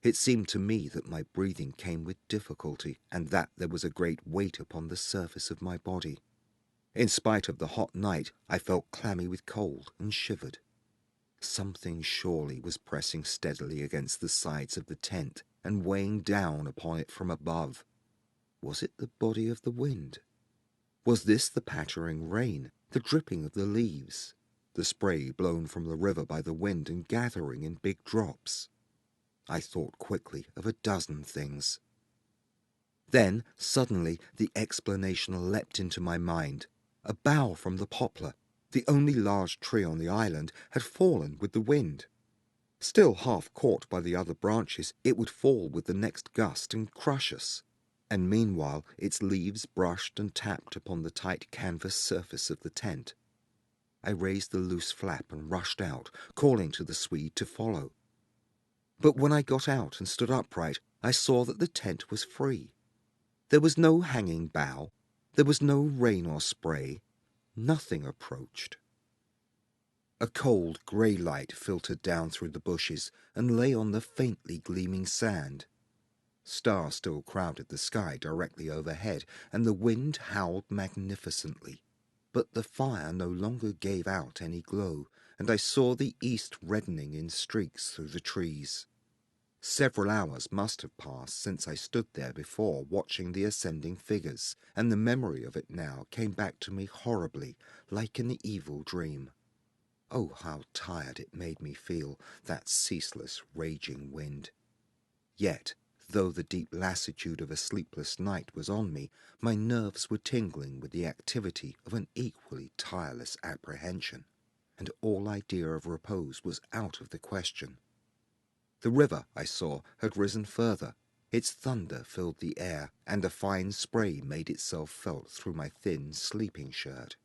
It seemed to me that my breathing came with difficulty, and that there was a great weight upon the surface of my body. In spite of the hot night, I felt clammy with cold and shivered. Something surely was pressing steadily against the sides of the tent and weighing down upon it from above. Was it the body of the wind? Was this the pattering rain, the dripping of the leaves, the spray blown from the river by the wind and gathering in big drops? I thought quickly of a dozen things. Then, suddenly, the explanation leapt into my mind. A bough from the poplar, the only large tree on the island, had fallen with the wind. Still half caught by the other branches, it would fall with the next gust and crush us. And meanwhile its leaves brushed and tapped upon the tight canvas surface of the tent. I raised the loose flap and rushed out, calling to the Swede to follow. But when I got out and stood upright, I saw that the tent was free. There was no hanging bough, There was no rain or spray. Nothing approached. A cold grey light filtered down through the bushes and lay on the faintly gleaming sand. Stars still crowded the sky directly overhead, and the wind howled magnificently. But the fire no longer gave out any glow, and I saw the east reddening in streaks through the trees. Several hours must have passed since I stood there before watching the ascending figures, and the memory of it now came back to me horribly, like an evil dream. Oh, how tired it made me feel, that ceaseless, raging wind. Yet, though the deep lassitude of a sleepless night was on me, my nerves were tingling with the activity of an equally tireless apprehension, and all idea of repose was out of the question. The river, I saw, had risen further. Its thunder filled the air, and a fine spray made itself felt through my thin sleeping shirt.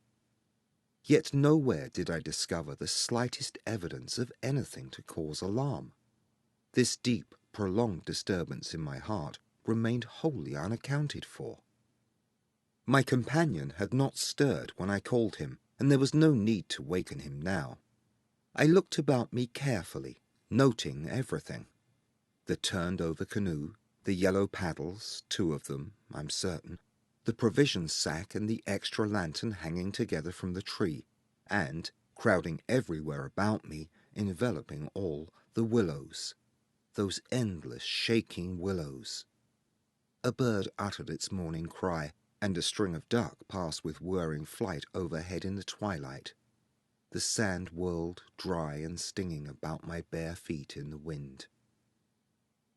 Yet nowhere did I discover the slightest evidence of anything to cause alarm. This deep, prolonged disturbance in my heart remained wholly unaccounted for. My companion had not stirred when I called him, and there was no need to waken him now. I looked about me carefully, noting everything. The turned-over canoe, the yellow paddles, 2 of them, I'm certain, the provision sack and the extra lantern hanging together from the tree, and, crowding everywhere about me, enveloping all, the willows. Those endless, shaking willows. A bird uttered its morning cry, and a string of duck passed with whirring flight overhead in the twilight. The sand whirled dry and stinging about my bare feet in the wind.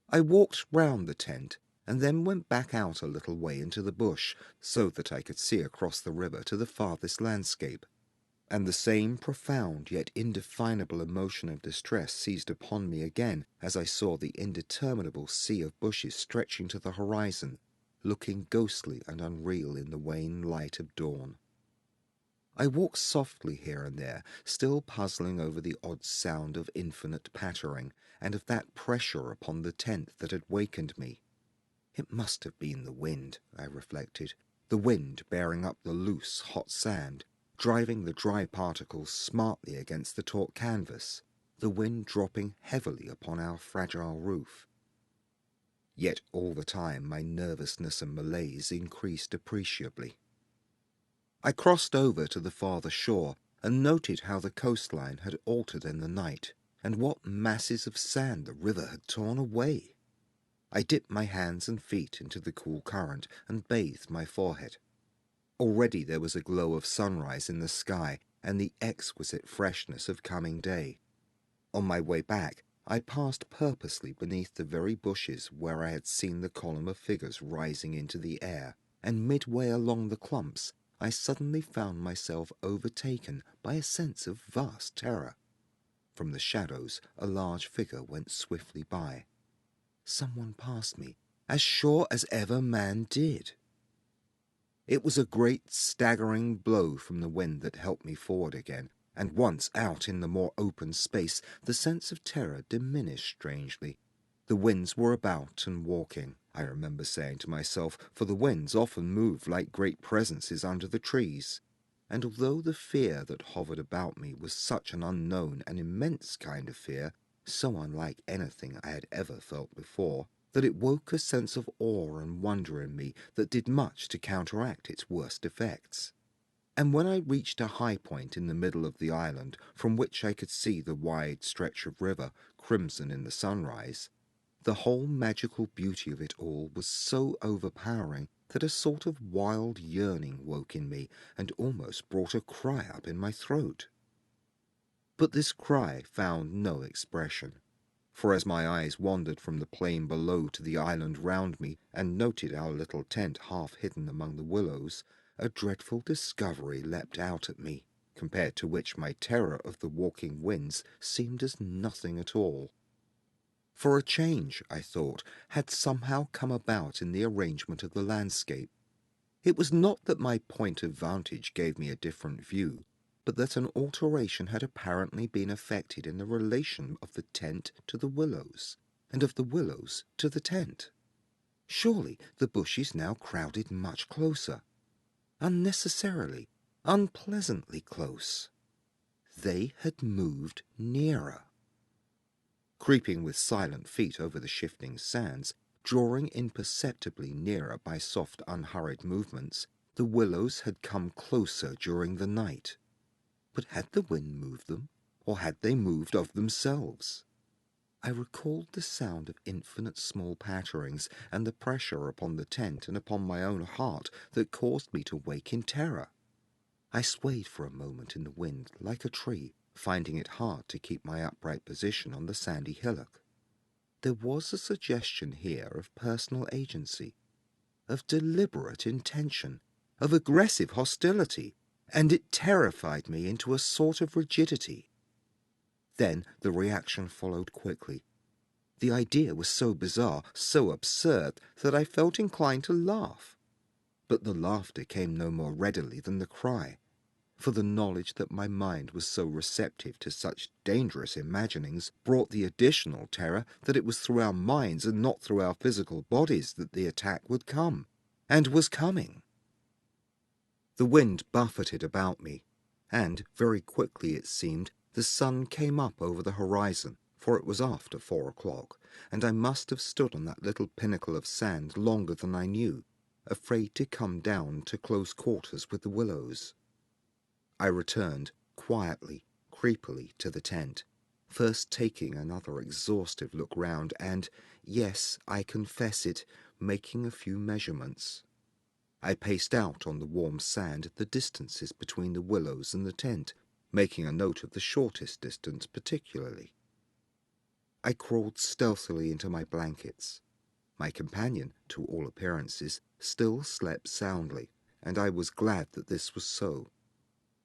I walked round the tent, and then went back out a little way into the bush, so that I could see across the river to the farthest landscape, and the same profound yet indefinable emotion of distress seized upon me again as I saw the indeterminable sea of bushes stretching to the horizon, looking ghostly and unreal in the wan light of dawn. I walked softly here and there, still puzzling over the odd sound of infinite pattering, and of that pressure upon the tent that had wakened me. It must have been the wind, I reflected, the wind bearing up the loose, hot sand, driving the dry particles smartly against the taut canvas, the wind dropping heavily upon our fragile roof. Yet all the time my nervousness and malaise increased appreciably. I crossed over to the farther shore and noted how the coastline had altered in the night, and what masses of sand the river had torn away. I dipped my hands and feet into the cool current and bathed my forehead. Already there was a glow of sunrise in the sky and the exquisite freshness of coming day. On my way back, I passed purposely beneath the very bushes where I had seen the column of figures rising into the air, and midway along the clumps I suddenly found myself overtaken by a sense of vast terror. From the shadows a large figure went swiftly by. Someone passed me, as sure as ever man did. It was a great staggering blow from the wind that helped me forward again, and once out in the more open space the sense of terror diminished strangely. The winds were about and walking, I remember saying to myself, for the winds often move like great presences under the trees. And although the fear that hovered about me was such an unknown and immense kind of fear, so unlike anything I had ever felt before, that it woke a sense of awe and wonder in me that did much to counteract its worst effects. And when I reached a high point in the middle of the island, from which I could see the wide stretch of river, crimson in the sunrise, the whole magical beauty of it all was so overpowering that a sort of wild yearning woke in me and almost brought a cry up in my throat. But this cry found no expression, for as my eyes wandered from the plain below to the island round me and noted our little tent half hidden among the willows, a dreadful discovery leapt out at me, compared to which my terror of the walking winds seemed as nothing at all. For a change, I thought, had somehow come about in the arrangement of the landscape. It was not that my point of vantage gave me a different view, but that an alteration had apparently been effected in the relation of the tent to the willows, and of the willows to the tent. Surely the bushes now crowded much closer. unnecessarily, unpleasantly close. They had moved nearer. Creeping with silent feet over the shifting sands, drawing imperceptibly nearer by soft, unhurried movements, the willows had come closer during the night. But had the wind moved them, or had they moved of themselves? I recalled the sound of infinite small patterings and the pressure upon the tent and upon my own heart that caused me to wake in terror. I swayed for a moment in the wind like a tree, finding it hard to keep my upright position on the sandy hillock. There was a suggestion here of personal agency, of deliberate intention, of aggressive hostility, and it terrified me into a sort of rigidity. Then the reaction followed quickly. The idea was so bizarre, so absurd, that I felt inclined to laugh. But the laughter came no more readily than the cry, for the knowledge that my mind was so receptive to such dangerous imaginings brought the additional terror that it was through our minds and not through our physical bodies that the attack would come, and was coming. The wind buffeted about me, and very quickly it seemed the sun came up over the horizon, for it was after 4 o'clock, and I must have stood on that little pinnacle of sand longer than I knew, afraid to come down to close quarters with the willows. I returned, quietly, creepily, to the tent, first taking another exhaustive look round and, yes, I confess it, making a few measurements. I paced out on the warm sand the distances between the willows and the tent, making a note of the shortest distance particularly. I crawled stealthily into my blankets. My companion, to all appearances, still slept soundly, and I was glad that this was so.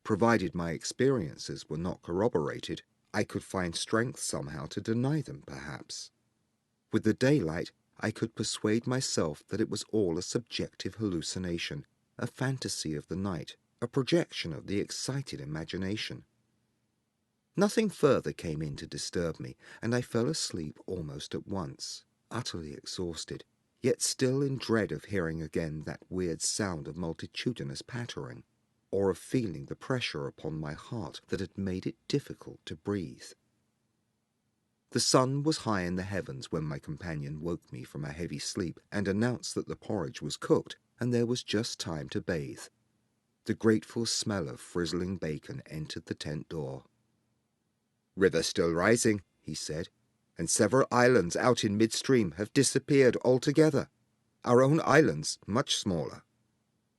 Provided my experiences were not corroborated, I could find strength somehow to deny them, perhaps. With the daylight, I could persuade myself that it was all a subjective hallucination, a fantasy of the night, a projection of the excited imagination. Nothing further came in to disturb me, and I fell asleep almost at once, utterly exhausted, yet still in dread of hearing again that weird sound of multitudinous pattering, or of feeling the pressure upon my heart that had made it difficult to breathe. The sun was high in the heavens when my companion woke me from a heavy sleep and announced that the porridge was cooked and there was just time to bathe. The grateful smell of frizzling bacon entered the tent door. "River still rising," he said, "and several islands out in midstream have disappeared altogether. Our own island's much smaller."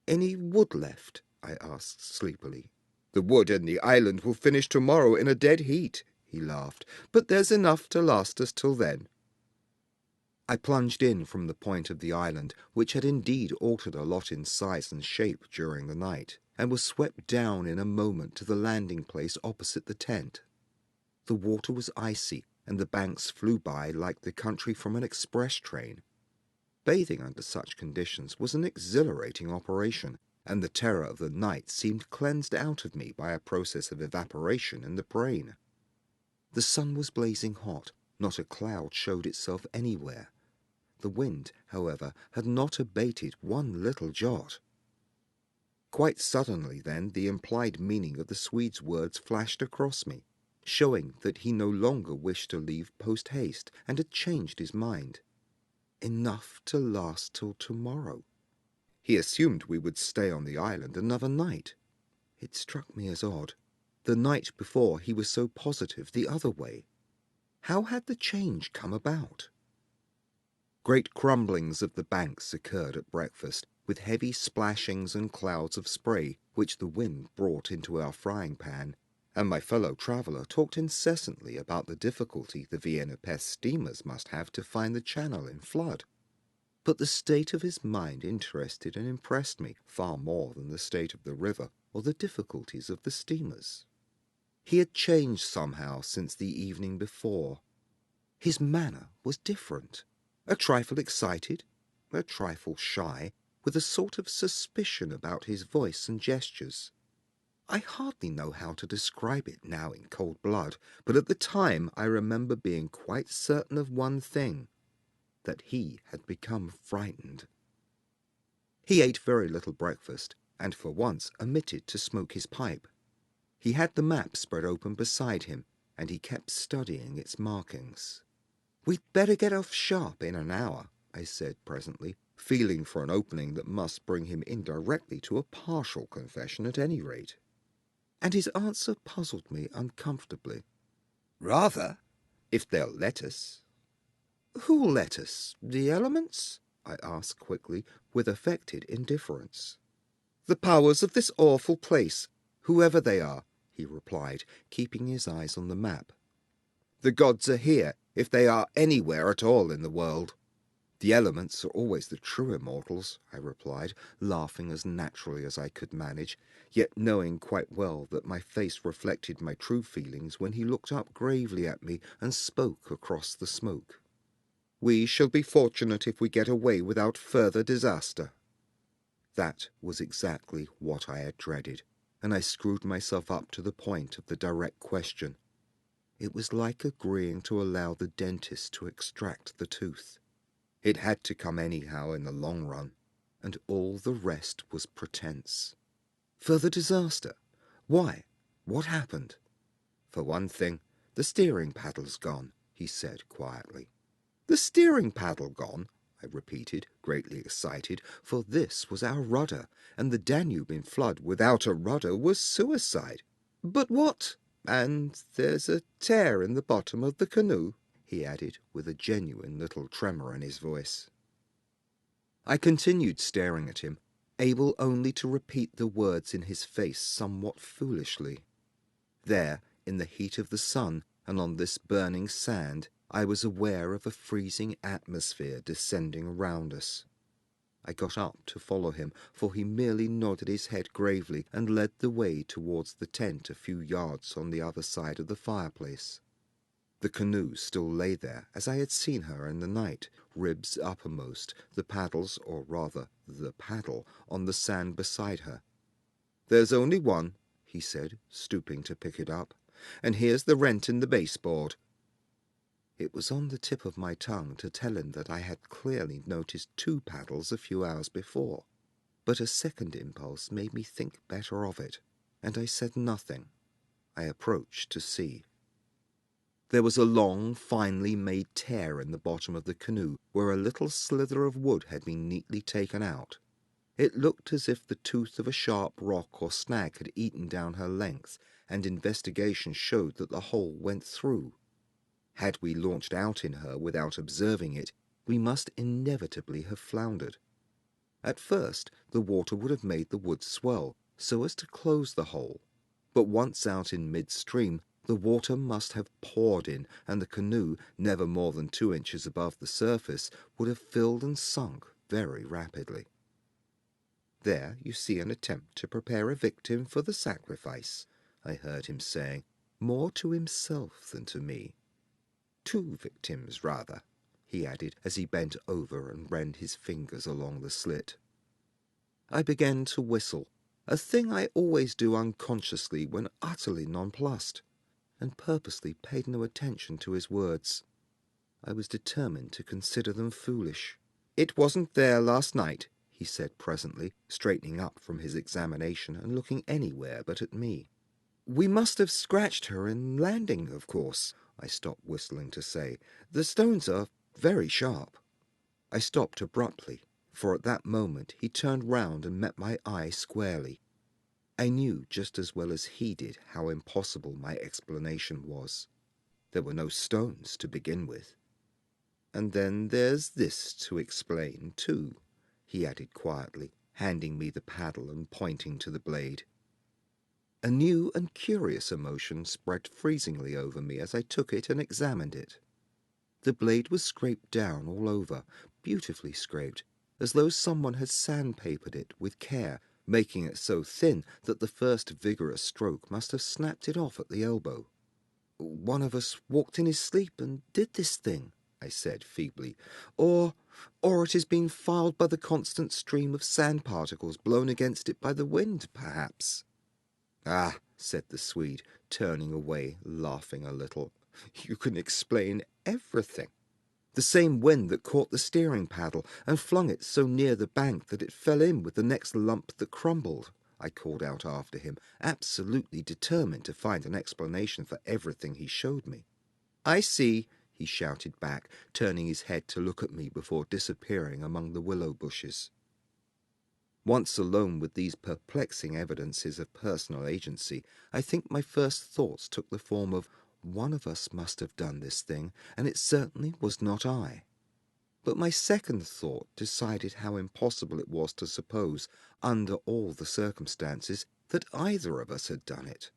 "Any wood left?" I asked sleepily. "The wood and the island will finish tomorrow in a dead heat," he laughed, "but there's enough to last us till then." I plunged in from the point of the island, which had indeed altered a lot in size and shape during the night, and was swept down in a moment to the landing place opposite the tent. The water was icy, and the banks flew by like the country from an express train. Bathing under such conditions was an exhilarating operation, and the terror of the night seemed cleansed out of me by a process of evaporation in the brain. The sun was blazing hot, not a cloud showed itself anywhere. The wind, however, had not abated one little jot. Quite suddenly, then, the implied meaning of the Swede's words flashed across me, showing that he no longer wished to leave post-haste, and had changed his mind. Enough to last till tomorrow. He assumed we would stay on the island another night. It struck me as odd. The night before he was so positive the other way. How had the change come about? Great crumblings of the banks occurred at breakfast, with heavy splashings and clouds of spray which the wind brought into our frying pan, and my fellow traveller talked incessantly about the difficulty the Vienna Pest steamers must have to find the channel in flood. But the state of his mind interested and impressed me far more than the state of the river or the difficulties of the steamers. He had changed somehow since the evening before. His manner was different, a trifle excited, a trifle shy, with a sort of suspicion about his voice and gestures. I hardly know how to describe it now in cold blood, but at the time I remember being quite certain of one thing, that he had become frightened. He ate very little breakfast, and for once omitted to smoke his pipe. He had the map spread open beside him, and he kept studying its markings. "We'd better get off sharp in an hour," I said presently, feeling for an opening that must bring him indirectly to a partial confession at any rate. And his answer puzzled me uncomfortably. "Rather, if they'll let us." "Who'll let us? The elements?" I asked quickly, with affected indifference. "The powers of this awful place, whoever they are," he replied, keeping his eyes on the map. "The gods are here, if they are anywhere at all in the world." "The elements are always the true immortals," I replied, laughing as naturally as I could manage, yet knowing quite well that my face reflected my true feelings when he looked up gravely at me and spoke across the smoke. "We shall be fortunate if we get away without further disaster." That was exactly what I had dreaded, and I screwed myself up to the point of the direct question. It was like agreeing to allow the dentist to extract the tooth. It had to come anyhow in the long run, and all the rest was pretense. "Further disaster? Why? What happened?" "For one thing, the steering paddle's gone," he said quietly. "The steering paddle gone?" I repeated, greatly excited, for this was our rudder, and the Danube in flood without a rudder was suicide. "But what—" "And there's a tear in the bottom of the canoe," he added, with a genuine little tremor in his voice. I continued staring at him, able only to repeat the words in his face somewhat foolishly. There, in the heat of the sun, and on this burning sand, I was aware of a freezing atmosphere descending around us. I got up to follow him, for he merely nodded his head gravely and led the way towards the tent a few yards on the other side of the fireplace. The canoe still lay there, as I had seen her in the night, ribs uppermost, the paddles, or rather the paddle, on the sand beside her. "There's only one," he said, stooping to pick it up, "and here's the rent in the baseboard." It was on the tip of my tongue to tell him that I had clearly noticed 2 paddles a few hours before, but a second impulse made me think better of it, and I said nothing. I approached to see. There was a long, finely made tear in the bottom of the canoe where a little slither of wood had been neatly taken out. It looked as if the tooth of a sharp rock or snag had eaten down her length, and investigation showed that the hole went through. Had we launched out in her without observing it, we must inevitably have floundered. At first, the water would have made the wood swell, so as to close the hole, but once out in mid-stream, the water must have poured in, and the canoe, never more than 2 inches above the surface, would have filled and sunk very rapidly. "There you see an attempt to prepare a victim for the sacrifice," I heard him saying, more to himself than to me. "2 victims, rather," he added as he bent over and ran his fingers along the slit. I began to whistle, a thing I always do unconsciously when utterly nonplussed, and purposely paid no attention to his words. I was determined to consider them foolish. "It wasn't there last night," he said presently, straightening up from his examination and looking anywhere but at me. "We must have scratched her in landing, of course," I stopped whistling to say. "The stones are very sharp." I stopped abruptly, for at that moment he turned round and met my eye squarely. I knew just as well as he did how impossible my explanation was. There were no stones to begin with. "And then there's this to explain, too," he added quietly, handing me the paddle and pointing to the blade. A new and curious emotion spread freezingly over me as I took it and examined it. The blade was scraped down all over, beautifully scraped, as though someone had sandpapered it with care, making it so thin that the first vigorous stroke must have snapped it off at the elbow. "One of us walked in his sleep and did this thing," I said feebly. Or it has been filed by the constant stream of sand particles blown against it by the wind, perhaps." "Ah," said the Swede, turning away, laughing a little, "you can explain everything. The same wind that caught the steering paddle and flung it so near the bank that it fell in with the next lump that crumbled, I called out after him, absolutely determined to find an explanation for everything he showed me. "I see," he shouted back, turning his head to look at me before disappearing among the willow bushes. Once alone with these perplexing evidences of personal agency, I think my first thoughts took the form of, one of us must have done this thing, and it certainly was not I. But my second thought decided how impossible it was to suppose, under all the circumstances, that either of us had done it.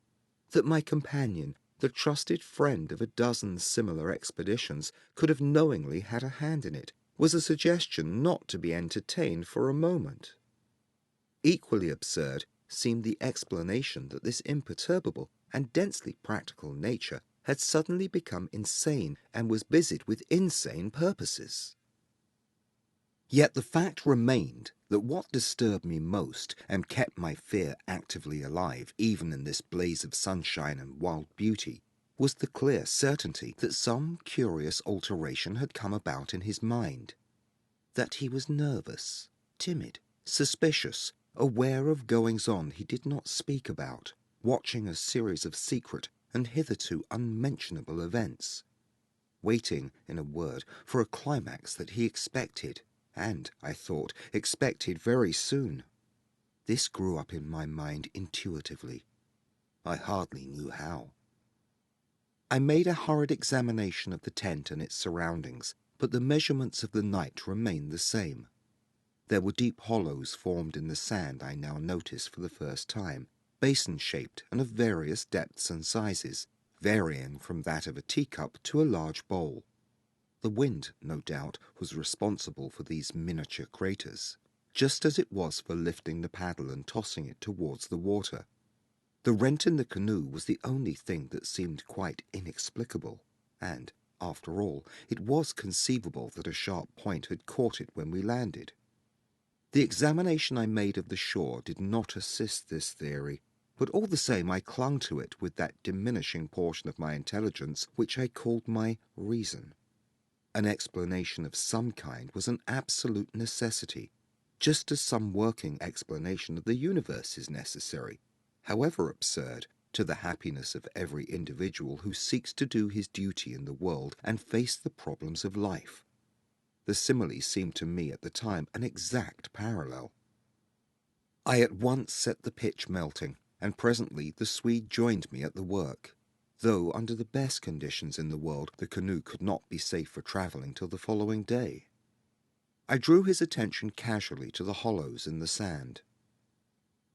That my companion, the trusted friend of a dozen similar expeditions, could have knowingly had a hand in it, was a suggestion not to be entertained for a moment. Equally absurd seemed the explanation that this imperturbable and densely practical nature had suddenly become insane and was busied with insane purposes. Yet the fact remained that what disturbed me most and kept my fear actively alive even in this blaze of sunshine and wild beauty was the clear certainty that some curious alteration had come about in his mind, that he was nervous, timid, suspicious, aware of goings-on he did not speak about, watching a series of secret and hitherto unmentionable events, waiting, in a word, for a climax that he expected, and, I thought, expected very soon. This grew up in my mind intuitively. I hardly knew how. I made a hurried examination of the tent and its surroundings, but the measurements of the night remained the same. There were deep hollows formed in the sand I now noticed for the first time, basin-shaped and of various depths and sizes, varying from that of a teacup to a large bowl. The wind, no doubt, was responsible for these miniature craters, just as it was for lifting the paddle and tossing it towards the water. The rent in the canoe was the only thing that seemed quite inexplicable, and, after all, it was conceivable that a sharp point had caught it when we landed. The examination I made of the shore did not assist this theory, but all the same I clung to it with that diminishing portion of my intelligence which I called my reason. An explanation of some kind was an absolute necessity, just as some working explanation of the universe is necessary, however absurd, to the happiness of every individual who seeks to do his duty in the world and face the problems of life. The simile seemed to me at the time an exact parallel. I at once set the pitch melting, and presently the Swede joined me at the work, though under the best conditions in the world the canoe could not be safe for travelling till the following day. I drew his attention casually to the hollows in the sand.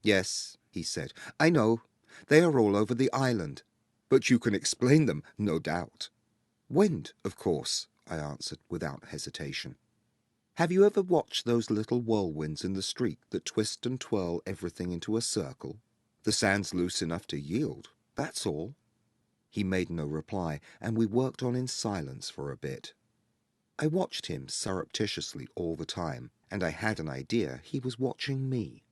"Yes," he said, "I know. They are all over the island. But you can explain them, no doubt." "Wind, of course," I answered without hesitation. "Have you ever watched those little whirlwinds in the street that twist and twirl everything into a circle? The sand's loose enough to yield, that's all." He made no reply, and we worked on in silence for a bit. I watched him surreptitiously all the time, and I had an idea he was watching me.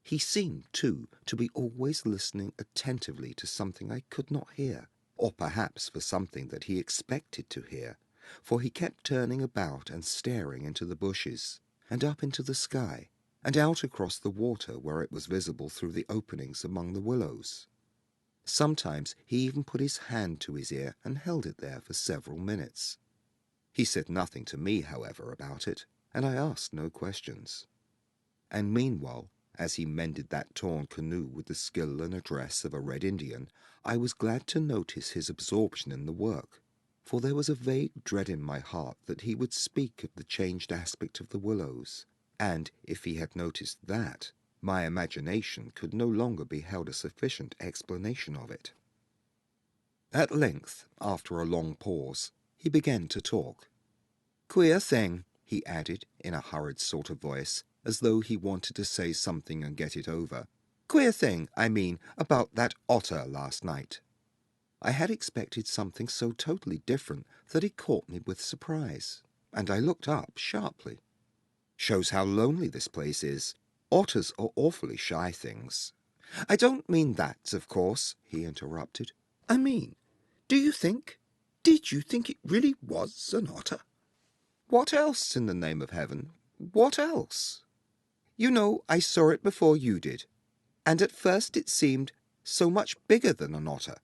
He seemed, too, to be always listening attentively to something I could not hear, or perhaps for something that he expected to hear, for he kept turning about and staring into the bushes, and up into the sky, and out across the water where it was visible through the openings among the willows. Sometimes he even put his hand to his ear and held it there for several minutes. He said nothing to me, however, about it, and I asked no questions. And meanwhile, as he mended that torn canoe with the skill and address of a Red Indian, I was glad to notice his absorption in the work, for there was a vague dread in my heart that he would speak of the changed aspect of the willows, and if he had noticed that, my imagination could no longer be held a sufficient explanation of it. At length, after a long pause, he began to talk. "Queer thing," he added, in a hurried sort of voice, as though he wanted to say something and get it over. "Queer thing, I mean, about that otter last night." I had expected something so totally different that it caught me with surprise, and I looked up sharply. "Shows how lonely this place is. Otters are awfully shy things." "I don't mean that, of course," he interrupted. "I mean, did you think it really was an otter?" What else, in the name of heaven? What else? You know, I saw it before you did, and at first it seemed so much bigger than an otter.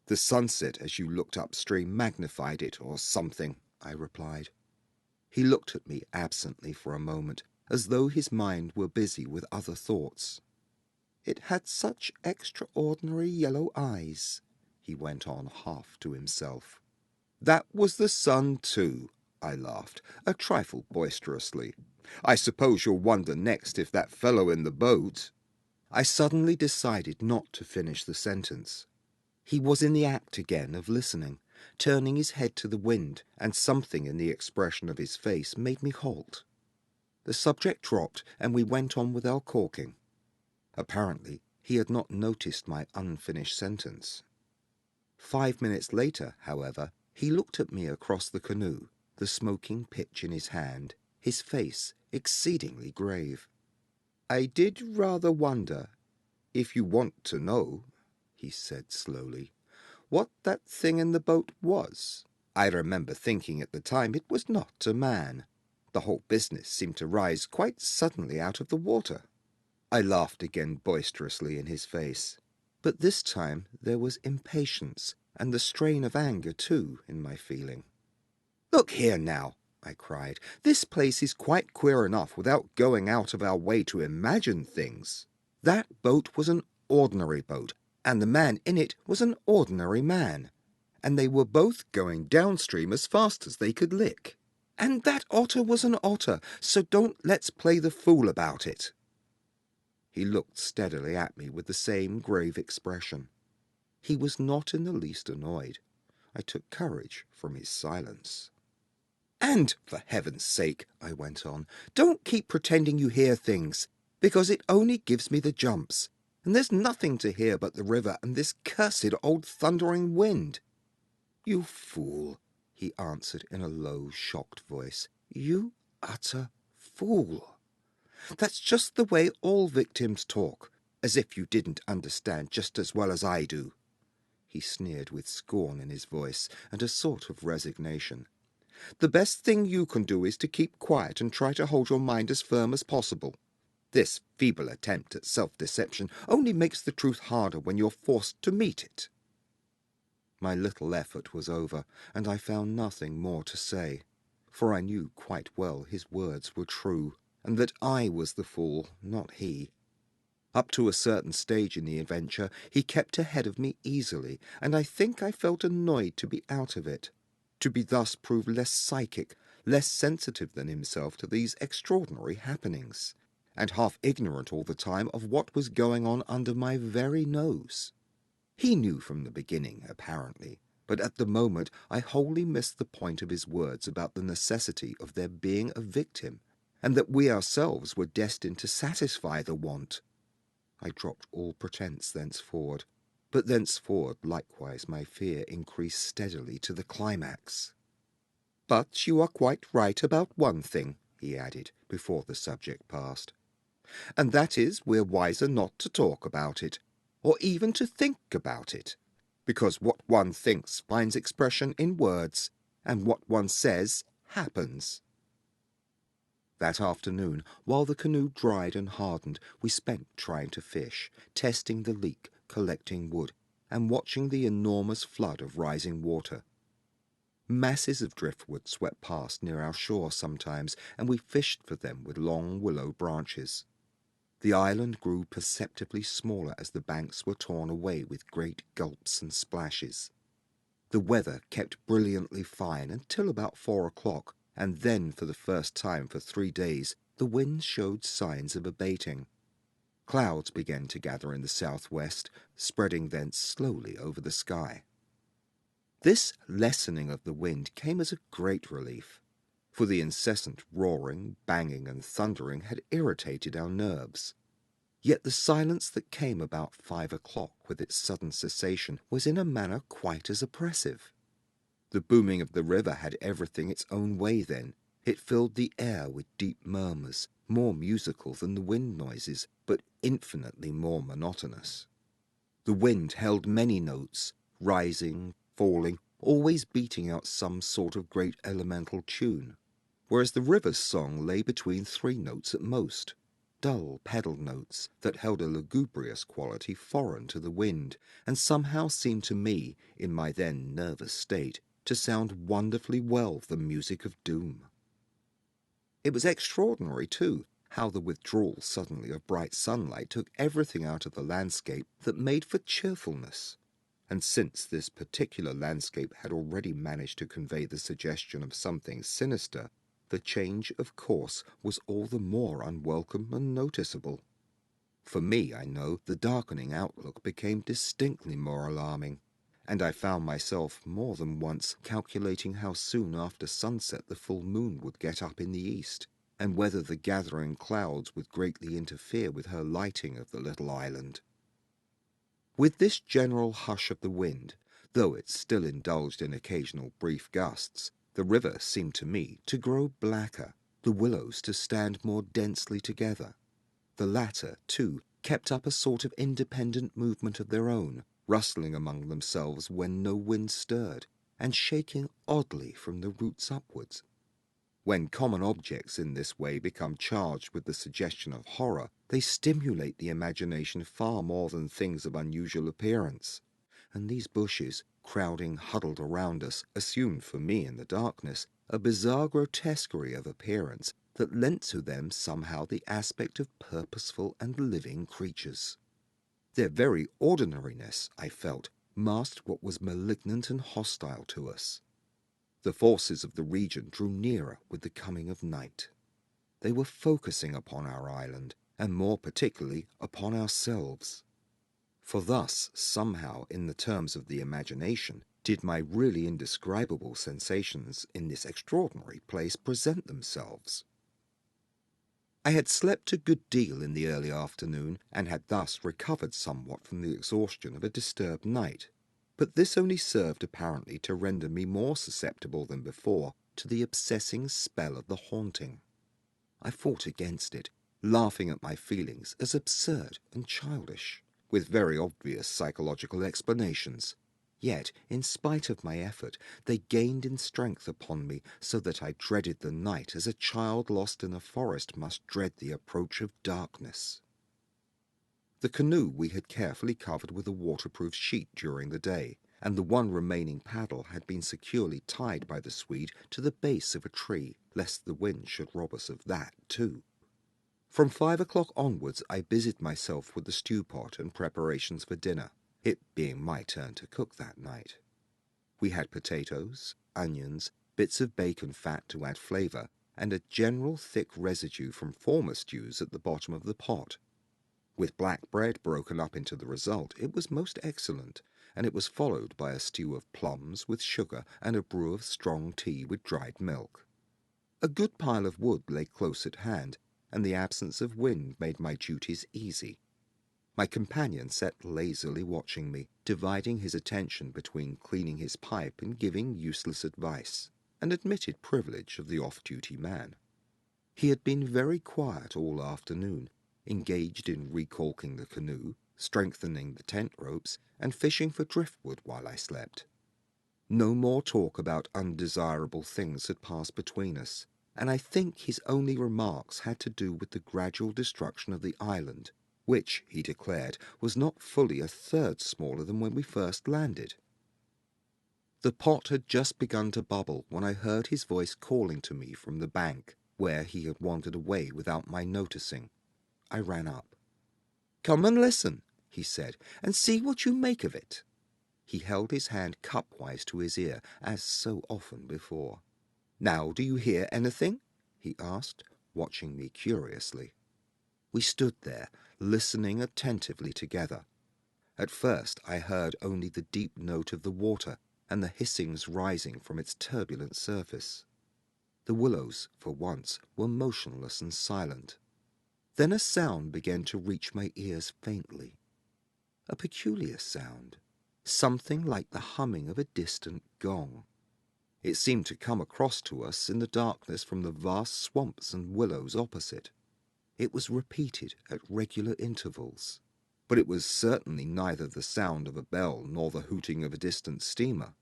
The sunset as you looked upstream magnified it, or something, I replied. He looked at me absently for a moment, as though his mind were busy with other thoughts. It had such extraordinary yellow eyes, he went on half to himself. That was the sun too, I laughed, a trifle boisterously. I suppose you'll wonder next if that fellow in the boat— I suddenly decided not to finish the sentence. He was in the act again of listening, turning his head to the wind, and something in the expression of his face made me halt. The subject dropped, and we went on with our caulking. Apparently, he had not noticed my unfinished sentence. 5 minutes later, however, he looked at me across the canoe, the smoking pitch in his hand, his face exceedingly grave. I did rather wonder, if you want to know, he said slowly, what that thing in the boat was. I remember thinking at the time it was not a man. The whole business seemed to rise quite suddenly out of the water. I laughed again boisterously in his face, but this time there was impatience, and the strain of anger too, in my feeling. "Look here now," I cried, "this place is quite queer enough without going out of our way to imagine things. That boat was an ordinary boat, and the man in it was an ordinary man, and they were both going downstream as fast as they could lick. And that otter was an otter, so don't let's play the fool about it." He looked steadily at me with the same grave expression. He was not in the least annoyed. I took courage from his silence. "And, for heaven's sake," I went on, "don't keep pretending you hear things, because it only gives me the jumps, and there's nothing to hear but the river and this cursed old thundering wind." "You fool," he answered in a low, shocked voice. "You utter fool. That's just the way all victims talk, as if you didn't understand just as well as I do." He sneered with scorn in his voice and a sort of resignation. "The best thing you can do is to keep quiet and try to hold your mind as firm as possible. This feeble attempt at self-deception only makes the truth harder when you're forced to meet it." My little effort was over, and I found nothing more to say, for I knew quite well his words were true, and that I was the fool, not he. Up to a certain stage in the adventure, he kept ahead of me easily, and I think I felt annoyed to be out of it, to be thus proved less psychic, less sensitive than himself to these extraordinary happenings, and half ignorant all the time of what was going on under my very nose. He knew from the beginning, apparently, but at the moment I wholly missed the point of his words about the necessity of there being a victim, and that we ourselves were destined to satisfy the want. I dropped all pretence thenceforward, but thenceforward likewise my fear increased steadily to the climax. "But you are quite right about one thing," he added, before the subject passed, "and that is we're wiser not to talk about it, or even to think about it, because what one thinks finds expression in words, and what one says happens." That afternoon, while the canoe dried and hardened, we spent trying to fish, testing the leak, collecting wood, and watching the enormous flood of rising water. Masses of driftwood swept past near our shore sometimes, and we fished for them with long willow branches. The island grew perceptibly smaller as the banks were torn away with great gulps and splashes. The weather kept brilliantly fine until about 4 o'clock, and then for the first time for 3 days the wind showed signs of abating. Clouds began to gather in the southwest, spreading thence slowly over the sky. This lessening of the wind came as a great relief, for the incessant roaring, banging, and thundering had irritated our nerves. Yet the silence that came about 5 o'clock with its sudden cessation was in a manner quite as oppressive. The booming of the river had everything its own way then. It filled the air with deep murmurs, more musical than the wind noises, but infinitely more monotonous. The wind held many notes, rising, falling, always beating out some sort of great elemental tune. whereas the river's song lay between 3 notes at most, dull pedal notes that held a lugubrious quality foreign to the wind, and somehow seemed to me, in my then nervous state, to sound wonderfully well the music of doom. It was extraordinary, too, how the withdrawal suddenly of bright sunlight took everything out of the landscape that made for cheerfulness. And since this particular landscape had already managed to convey the suggestion of something sinister, the change, of course, was all the more unwelcome and noticeable. For me, I know, the darkening outlook became distinctly more alarming, and I found myself more than once calculating how soon after sunset the full moon would get up in the east, and whether the gathering clouds would greatly interfere with her lighting of the little island. With this general hush of the wind, though it still indulged in occasional brief gusts, the river seemed to me to grow blacker, the willows to stand more densely together. The latter, too, kept up a sort of independent movement of their own, rustling among themselves when no wind stirred, and shaking oddly from the roots upwards. When common objects in this way become charged with the suggestion of horror, they stimulate the imagination far more than things of unusual appearance. And these bushes, crowding huddled around us, assumed for me in the darkness a bizarre grotesquerie of appearance that lent to them somehow the aspect of purposeful and living creatures. Their very ordinariness, I felt, masked what was malignant and hostile to us. The forces of the region drew nearer with the coming of night. They were focusing upon our island, and more particularly upon ourselves. For thus, somehow, in the terms of the imagination, did my really indescribable sensations in this extraordinary place present themselves. I had slept a good deal in the early afternoon, and had thus recovered somewhat from the exhaustion of a disturbed night. But this only served apparently to render me more susceptible than before to the obsessing spell of the haunting. I fought against it, laughing at my feelings as absurd and childish, with very obvious psychological explanations. Yet, in spite of my effort, they gained in strength upon me, so that I dreaded the night as a child lost in a forest must dread the approach of darkness. The canoe we had carefully covered with a waterproof sheet during the day, and the one remaining paddle had been securely tied by the Swede to the base of a tree, lest the wind should rob us of that too. From 5 o'clock onwards I busied myself with the stew pot and preparations for dinner, it being my turn to cook that night. We had potatoes, onions, bits of bacon fat to add flavour, and a general thick residue from former stews at the bottom of the pot. With black bread broken up into the result, it was most excellent, and it was followed by a stew of plums with sugar and a brew of strong tea with dried milk. A good pile of wood lay close at hand, and the absence of wind made my duties easy. My companion sat lazily watching me, dividing his attention between cleaning his pipe and giving useless advice, an admitted privilege of the off-duty man. He had been very quiet all afternoon, engaged in recalking the canoe, strengthening the tent ropes, and fishing for driftwood while I slept. No more talk about undesirable things had passed between us, and I think his only remarks had to do with the gradual destruction of the island, which, he declared, was not fully a third smaller than when we first landed. The pot had just begun to bubble when I heard his voice calling to me from the bank, where he had wandered away without my noticing. I ran up. "Come and listen," he said, "and see what you make of it." He held his hand cupwise to his ear, as so often before. "Now do you hear anything?" he asked, watching me curiously. We stood there, listening attentively together. At first I heard only the deep note of the water and the hissings rising from its turbulent surface. The willows, for once, were motionless and silent. Then a sound began to reach my ears faintly. A peculiar sound, something like the humming of a distant gong. It seemed to come across to us in the darkness from the vast swamps and willows opposite. It was repeated at regular intervals, but it was certainly neither the sound of a bell nor the hooting of a distant steamer.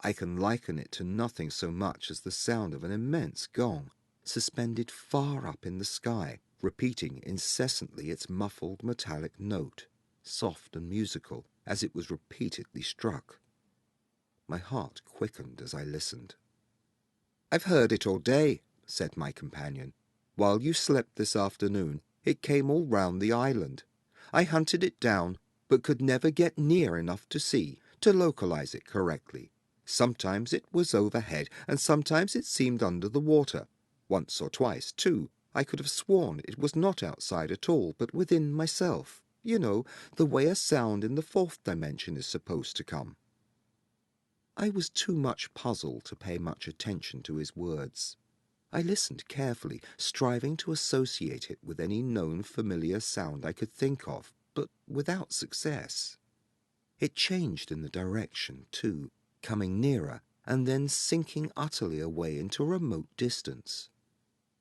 I can liken it to nothing so much as the sound of an immense gong, suspended far up in the sky, repeating incessantly its muffled metallic note, soft and musical, as it was repeatedly struck. My heart quickened as I listened. "I've heard it all day," said my companion. "While you slept this afternoon, it came all round the island. I hunted it down, but could never get near enough to see, to localize it correctly. Sometimes it was overhead, and sometimes it seemed under the water. Once or twice, too, I could have sworn it was not outside at all, but within myself. You know, the way a sound in the fourth dimension is supposed to come." I was too much puzzled to pay much attention to his words. I listened carefully, striving to associate it with any known familiar sound I could think of, but without success. It changed in the direction, too, coming nearer, and then sinking utterly away into a remote distance.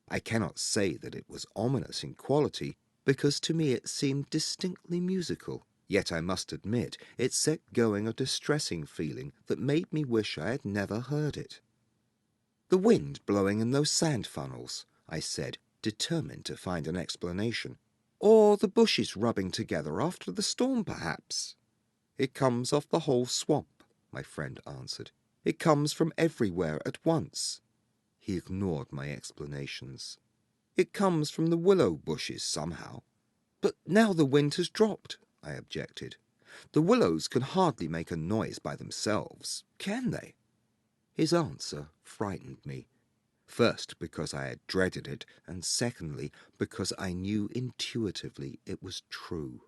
I cannot say that it was ominous in quality, because to me it seemed distinctly musical, yet I must admit it set going a distressing feeling that made me wish I had never heard it. "The wind blowing in those sand funnels," I said, determined to find an explanation. "Or the bushes rubbing together after the storm, perhaps." "It comes off the whole swamp," my friend answered. "It comes from everywhere at once." He ignored my explanations. "It comes from the willow bushes somehow." "But now the wind has dropped," I objected. "The willows can hardly make a noise by themselves, can they?" His answer frightened me. First, because I had dreaded it, and secondly, because I knew intuitively it was true.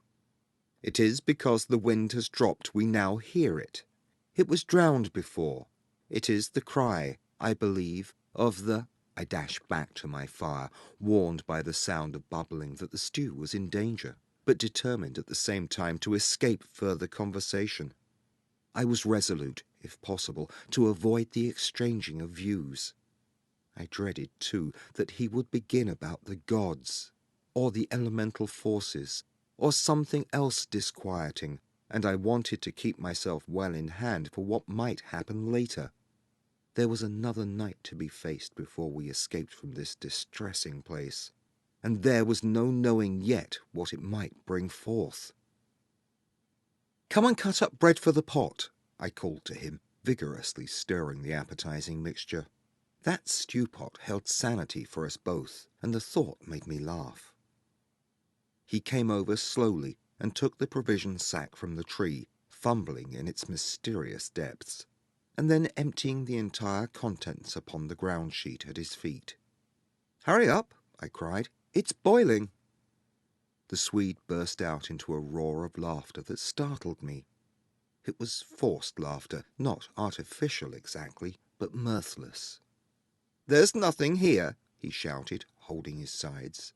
"It is because the wind has dropped we now hear it. It was drowned before. It is the cry, I believe, of the—" I dashed back to my fire, warned by the sound of bubbling that the stew was in danger, but determined at the same time to escape further conversation. I was resolute, if possible, to avoid the exchanging of views. I dreaded, too, that he would begin about the gods, or the elemental forces, or something else disquieting, and I wanted to keep myself well in hand for what might happen later. There was another night to be faced before we escaped from this distressing place, and there was no knowing yet what it might bring forth. "Come and cut up bread for the pot," I called to him, vigorously stirring the appetizing mixture. That stew-pot held sanity for us both, and the thought made me laugh. He came over slowly and took the provision sack from the tree, fumbling in its mysterious depths, and then emptying the entire contents upon the ground sheet at his feet. "Hurry up," I cried. "It's boiling." The Swede burst out into a roar of laughter that startled me. It was forced laughter, not artificial exactly, but mirthless. "There's nothing here," he shouted, holding his sides.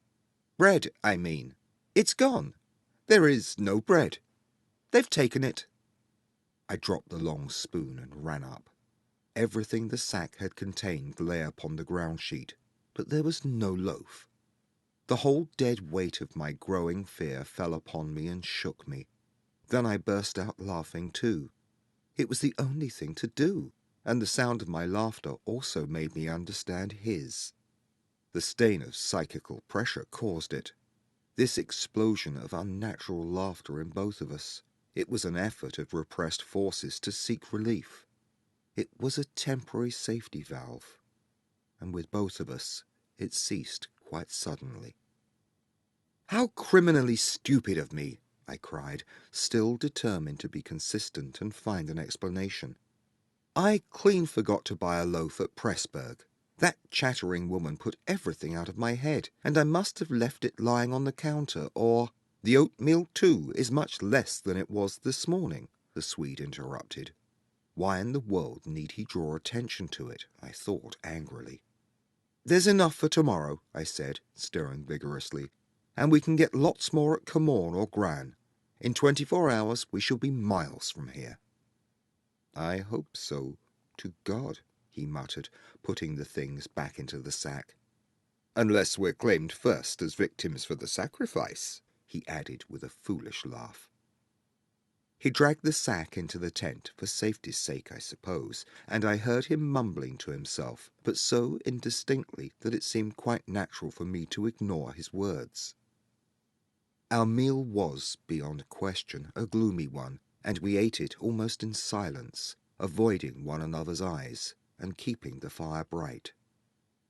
"Bread, I mean. It's gone. There is no bread. They've taken it." I dropped the long spoon and ran up. Everything the sack had contained lay upon the ground sheet, but there was no loaf. The whole dead weight of my growing fear fell upon me and shook me. Then I burst out laughing too. It was the only thing to do, and the sound of my laughter also made me understand his. The stain of psychical pressure caused it. This explosion of unnatural laughter in both of us. It was an effort of repressed forces to seek relief. It was a temporary safety valve, and with both of us it ceased quite suddenly. "How criminally stupid of me!" I cried, still determined to be consistent and find an explanation. "I clean forgot to buy a loaf at Pressburg. That chattering woman put everything out of my head, and I must have left it lying on the counter, or—" "The oatmeal, too, is much less than it was this morning," the Swede interrupted. Why in the world need he draw attention to it? I thought angrily. "There's enough for tomorrow," I said, stirring vigorously, "and we can get lots more at Comorn or Gran. In 24 hours we shall be miles from here." "I hope so, to God," he muttered, putting the things back into the sack. "Unless we're claimed first as victims for the sacrifice," he added with a foolish laugh. He dragged the sack into the tent, for safety's sake, I suppose, and I heard him mumbling to himself, but so indistinctly that it seemed quite natural for me to ignore his words. Our meal was, beyond question, a gloomy one, and we ate it almost in silence, avoiding one another's eyes, and keeping the fire bright.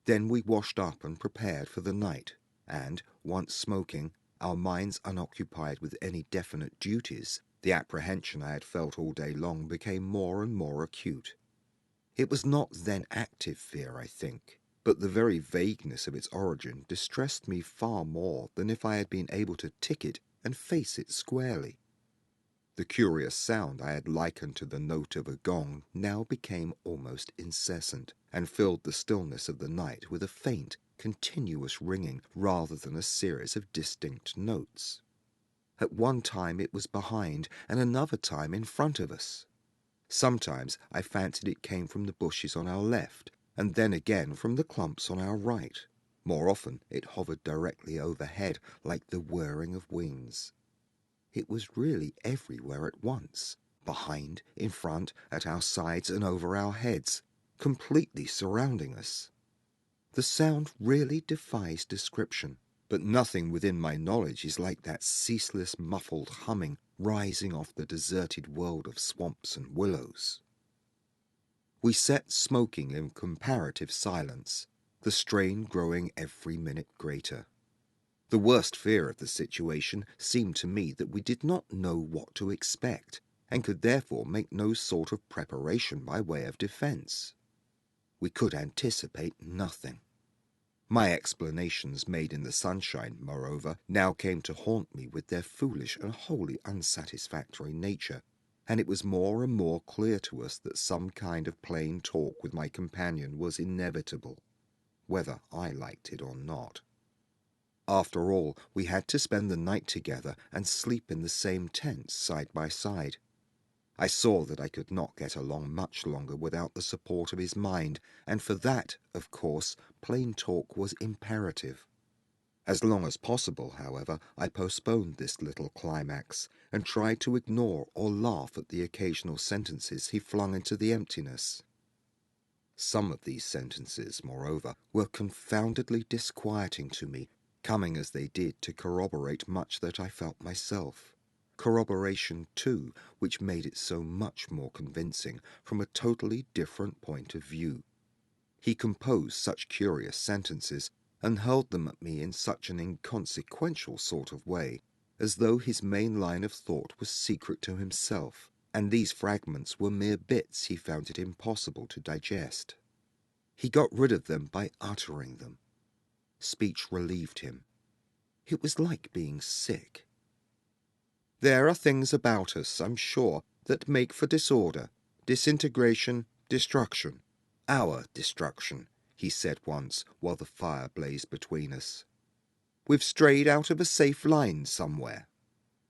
Then we washed up and prepared for the night, and, once smoking, our minds unoccupied with any definite duties, the apprehension I had felt all day long became more and more acute. It was not then active fear, I think, but the very vagueness of its origin distressed me far more than if I had been able to tick it and face it squarely. The curious sound I had likened to the note of a gong now became almost incessant, and filled the stillness of the night with a faint, continuous ringing rather than a series of distinct notes. At one time it was behind, and another time in front of us. Sometimes I fancied it came from the bushes on our left, and then again from the clumps on our right. More often it hovered directly overhead, like the whirring of wings. It was really everywhere at once, behind, in front, at our sides and over our heads, completely surrounding us. The sound really defies description, but nothing within my knowledge is like that ceaseless muffled humming rising off the deserted world of swamps and willows. We sat smoking in comparative silence, the strain growing every minute greater. The worst fear of the situation seemed to me that we did not know what to expect, and could therefore make no sort of preparation by way of defence. We could anticipate nothing. My explanations made in the sunshine, moreover, now came to haunt me with their foolish and wholly unsatisfactory nature, and it was more and more clear to us that some kind of plain talk with my companion was inevitable, whether I liked it or not. After all, we had to spend the night together and sleep in the same tent side by side. I saw that I could not get along much longer without the support of his mind, and for that, of course, plain talk was imperative. As long as possible, however, I postponed this little climax, and tried to ignore or laugh at the occasional sentences he flung into the emptiness. Some of these sentences, moreover, were confoundedly disquieting to me, coming as they did to corroborate much that I felt myself. Corroboration, too, which made it so much more convincing from a totally different point of view. He composed such curious sentences, and hurled them at me in such an inconsequential sort of way, as though his main line of thought was secret to himself, and these fragments were mere bits he found it impossible to digest. He got rid of them by uttering them. Speech relieved him. It was like being sick. There are things about us, I'm sure, that make for disorder, disintegration, destruction. Our destruction, he said once, while the fire blazed between us. We've strayed out of a safe line somewhere.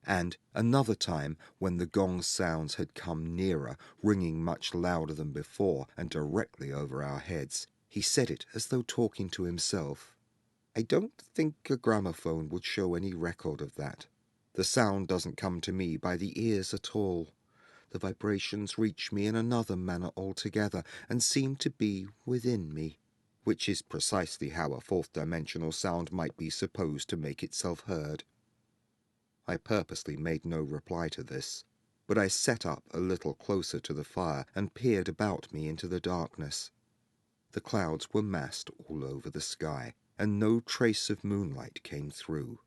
And another time, when the gong sounds had come nearer, ringing much louder than before and directly over our heads, he said it as though talking to himself. I don't think a gramophone would show any record of that. The sound doesn't come to me by the ears at all. The vibrations reach me in another manner altogether, and seem to be within me, which is precisely how a fourth-dimensional sound might be supposed to make itself heard. I purposely made no reply to this, but I sat up a little closer to the fire and peered about me into the darkness. The clouds were massed all over the sky, and no trace of moonlight came through.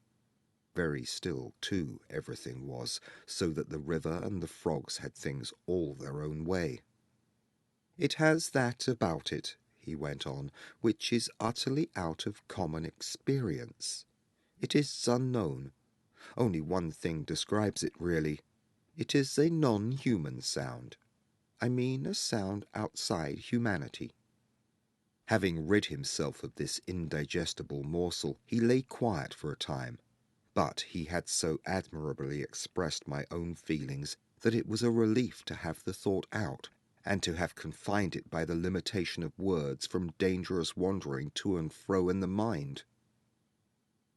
Very still, too, everything was, so that the river and the frogs had things all their own way. It has that about it, he went on, which is utterly out of common experience. It is unknown. Only one thing describes it, really. It is a non-human sound. I mean a sound outside humanity. Having rid himself of this indigestible morsel, he lay quiet for a time, but he had so admirably expressed my own feelings that it was a relief to have the thought out, and to have confined it by the limitation of words from dangerous wandering to and fro in the mind.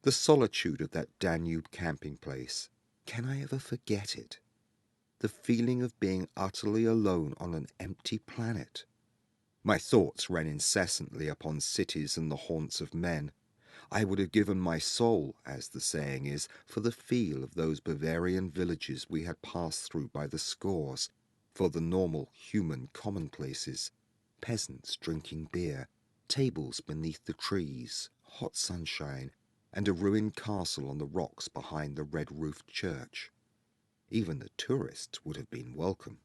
The solitude of that Danube camping-place, can I ever forget it? the feeling of being utterly alone on an empty planet. My thoughts ran incessantly upon cities and the haunts of men. I would have given my soul, as the saying is, for the feel of those Bavarian villages we had passed through by the scores, for the normal human commonplaces, peasants drinking beer, tables beneath the trees, hot sunshine, and a ruined castle on the rocks behind the red-roofed church. Even the tourists would have been welcome.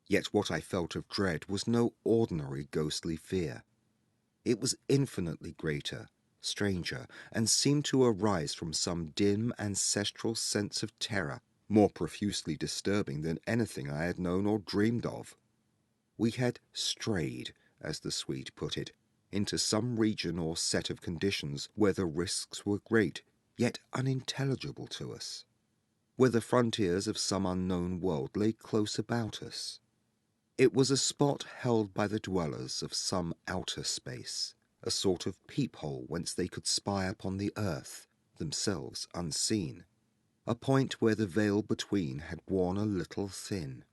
Yet what I felt of dread was no ordinary ghostly fear. It was infinitely greater, stranger, and seemed to arise from some dim ancestral sense of terror, more profusely disturbing than anything I had known or dreamed of. We had strayed, as the Swede put it, into some region or set of conditions where the risks were great, yet unintelligible to us, where the frontiers of some unknown world lay close about us. It was a spot held by the dwellers of some outer space, a sort of peephole whence they could spy upon the earth, themselves unseen, a point where the veil between had worn a little thin.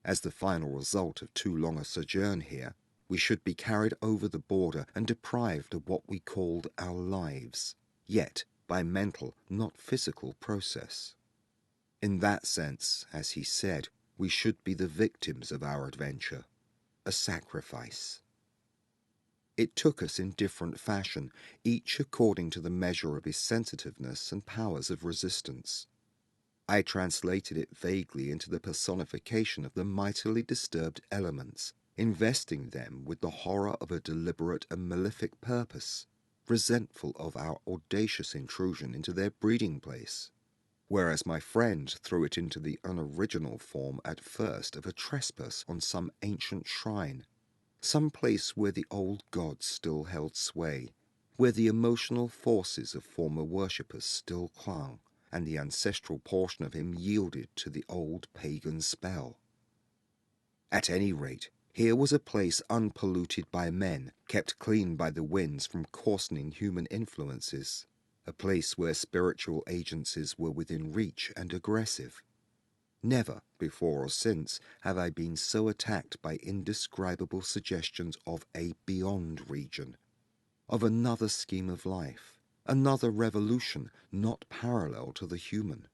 As the final result of too long a sojourn here, we should be carried over the border and deprived of what we called our lives, yet by mental, not physical process. In that sense, as he said, we should be the victims of our adventure, a sacrifice. It took us in different fashion, each according to the measure of his sensitiveness and powers of resistance. I translated it vaguely into the personification of the mightily disturbed elements, investing them with the horror of a deliberate and malefic purpose, resentful of our audacious intrusion into their breeding place, whereas my friend threw it into the unoriginal form at first of a trespass on some ancient shrine, some place where the old gods still held sway, where the emotional forces of former worshippers still clung, and the ancestral portion of him yielded to the old pagan spell. At any rate, here was a place unpolluted by men, kept clean by the winds from coarsening human influences, a place where spiritual agencies were within reach and aggressive. Never, before or since, have I been so attacked by indescribable suggestions of a beyond region, of another scheme of life, another revolution not parallel to the human.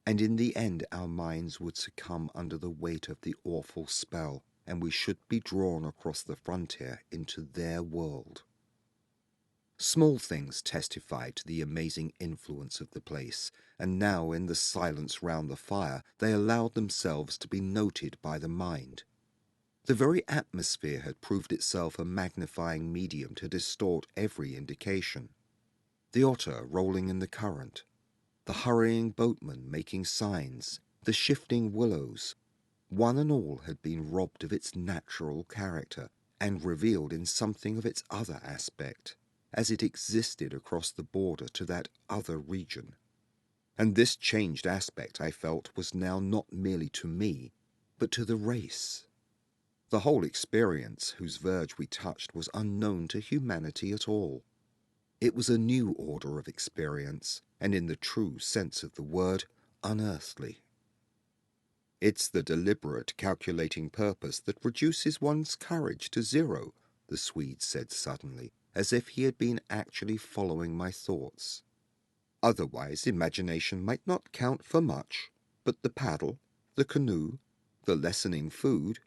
And in the end our minds would succumb under the weight of the awful spell, and we should be drawn across the frontier into their world. Small things testified to the amazing influence of the place, and now in the silence round the fire they allowed themselves to be noted by the mind. The very atmosphere had proved itself a magnifying medium to distort every indication. The otter rolling in the current, the hurrying boatman making signs, the shifting willows, one and all had been robbed of its natural character and revealed in something of its other aspect, as it existed across the border to that other region. And this changed aspect, I felt, was now not merely to me, but to the race. The whole experience whose verge we touched was unknown to humanity at all. It was a new order of experience, and in the true sense of the word, unearthly. It's the deliberate, calculating purpose that reduces one's courage to zero, the Swede said suddenly, as if he had been actually following my thoughts. Otherwise imagination might not count for much, but the paddle, the canoe, the lessening food—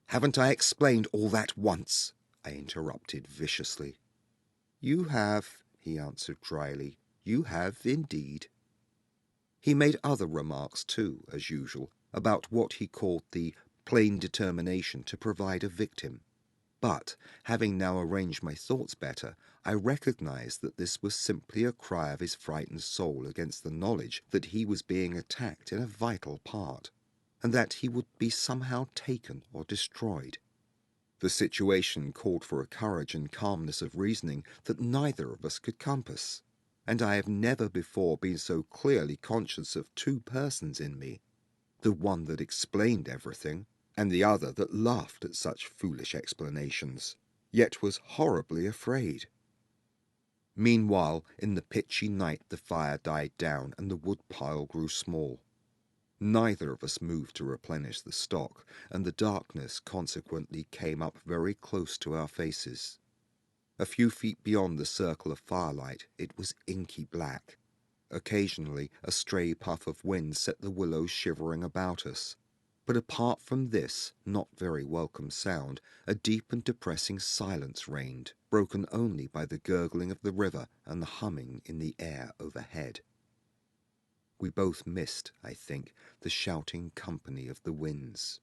"Haven't I explained all that once?" I interrupted viciously. "You have," he answered dryly. "You have indeed." He made other remarks too, as usual, about what he called the plain determination to provide a victim. But, having now arranged my thoughts better, I recognized that this was simply a cry of his frightened soul against the knowledge that he was being attacked in a vital part, and that he would be somehow taken or destroyed. The situation called for a courage and calmness of reasoning that neither of us could compass, and I have never before been so clearly conscious of two persons in me, the one that explained everything, and the other that laughed at such foolish explanations, yet was horribly afraid. Meanwhile, in the pitchy night the fire died down and the wood-pile grew small. Neither of us moved to replenish the stock, and the darkness consequently came up very close to our faces. A few feet beyond the circle of firelight, it was inky black. Occasionally, a stray puff of wind set the willows shivering about us. But apart from this not very welcome sound, a deep and depressing silence reigned, broken only by the gurgling of the river and the humming in the air overhead. We both missed, I think, the shouting company of the winds.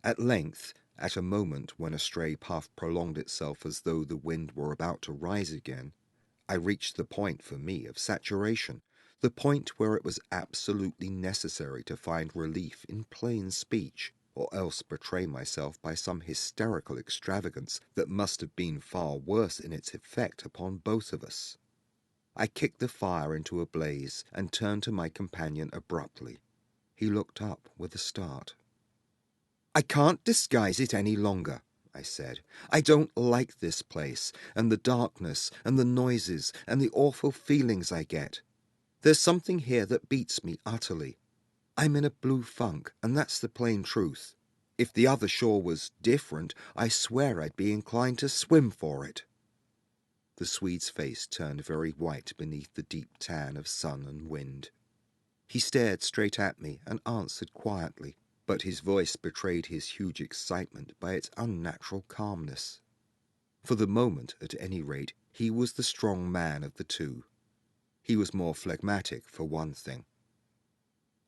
At length, at a moment when a stray puff prolonged itself as though the wind were about to rise again, I reached the point for me of saturation, the point where it was absolutely necessary to find relief in plain speech, or else betray myself by some hysterical extravagance that must have been far worse in its effect upon both of us. I kicked the fire into a blaze and turned to my companion abruptly. He looked up with a start. "I can't disguise it any longer," I said. "I don't like this place, and the darkness, and the noises, and the awful feelings I get. There's something here that beats me utterly. I'm in a blue funk, and that's the plain truth. If the other shore was different, I swear I'd be inclined to swim for it." The Swede's face turned very white beneath the deep tan of sun and wind. He stared straight at me and answered quietly, but his voice betrayed his huge excitement by its unnatural calmness. For the moment, at any rate, he was the strong man of the two. He was more phlegmatic, for one thing.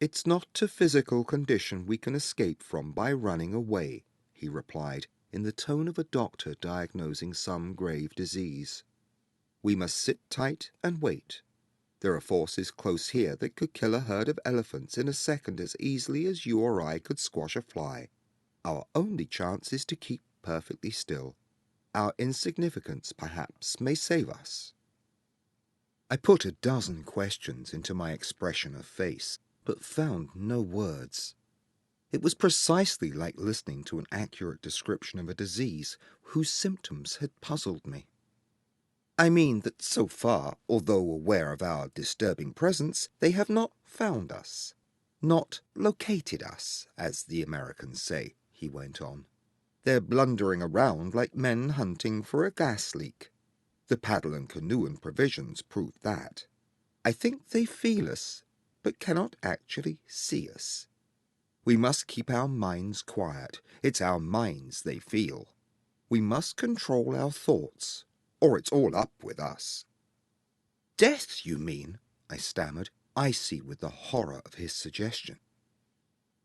"It's not a physical condition we can escape from by running away," he replied, in the tone of a doctor diagnosing some grave disease. "We must sit tight and wait. There are forces close here that could kill a herd of elephants in a second as easily as you or I could squash a fly. Our only chance is to keep perfectly still. Our insignificance, perhaps, may save us." I put a dozen questions into my expression of face, but found no words. It was precisely like listening to an accurate description of a disease whose symptoms had puzzled me. "I mean that so far, although aware of our disturbing presence, they have not found us. Not located us, as the Americans say," he went on. "They're blundering around like men hunting for a gas leak. The paddle and canoe and provisions prove that. I think they feel us, but cannot actually see us. We must keep our minds quiet. It's our minds they feel. We must control our thoughts, or it's all up with us." "Death, you mean?" I stammered, icy with the horror of his suggestion.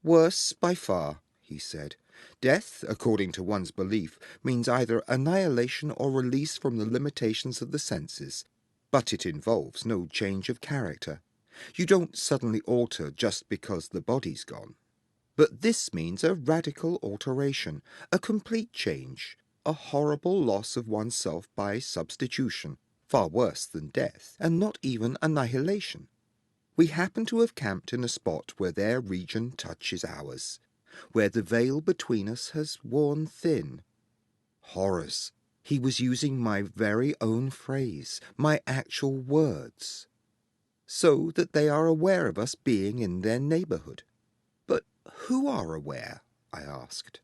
"Worse by far," he said. "Death, according to one's belief, means either annihilation or release from the limitations of the senses. But it involves no change of character. You don't suddenly alter just because the body's gone. But this means a radical alteration, a complete change, a horrible loss of oneself by substitution, far worse than death, and not even annihilation. We happen to have camped in a spot where their region touches ours, where the veil between us has worn thin. Horrors! He was using my very own phrase, my actual words. So that they are aware of us being in their neighbourhood. But who are aware? I asked.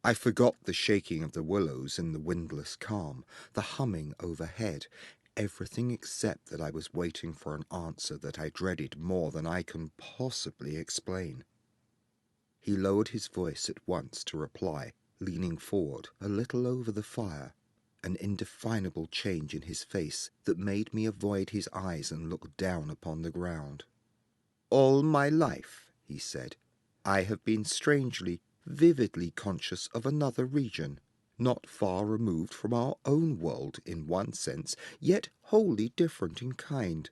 I forgot the shaking of the willows in the windless calm, the humming overhead, everything except that I was waiting for an answer that I dreaded more than I can possibly explain. He lowered his voice at once to reply, leaning forward a little over the fire, an indefinable change in his face that made me avoid his eyes and look down upon the ground. "All my life," he said, "I have been strangely, vividly conscious of another region, not far removed from our own world in one sense, yet wholly different in kind,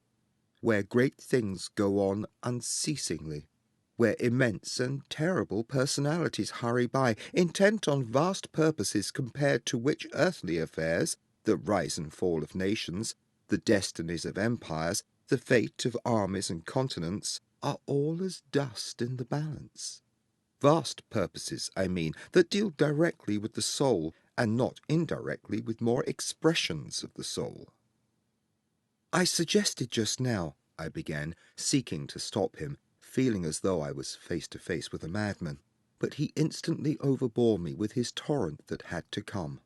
where great things go on unceasingly, where immense and terrible personalities hurry by, intent on vast purposes compared to which earthly affairs, the rise and fall of nations, the destinies of empires, the fate of armies and continents, are all as dust in the balance. Vast purposes, I mean, that deal directly with the soul, and not indirectly with more expressions of the soul." "I suggested just now," I began, seeking to stop him, feeling as though I was face to face with a madman, but he instantly overbore me with his torrent that had to come.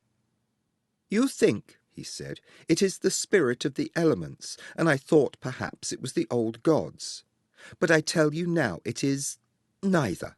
"You think," he said, "it is the spirit of the elements, and I thought perhaps it was the old gods. But I tell you now it is neither.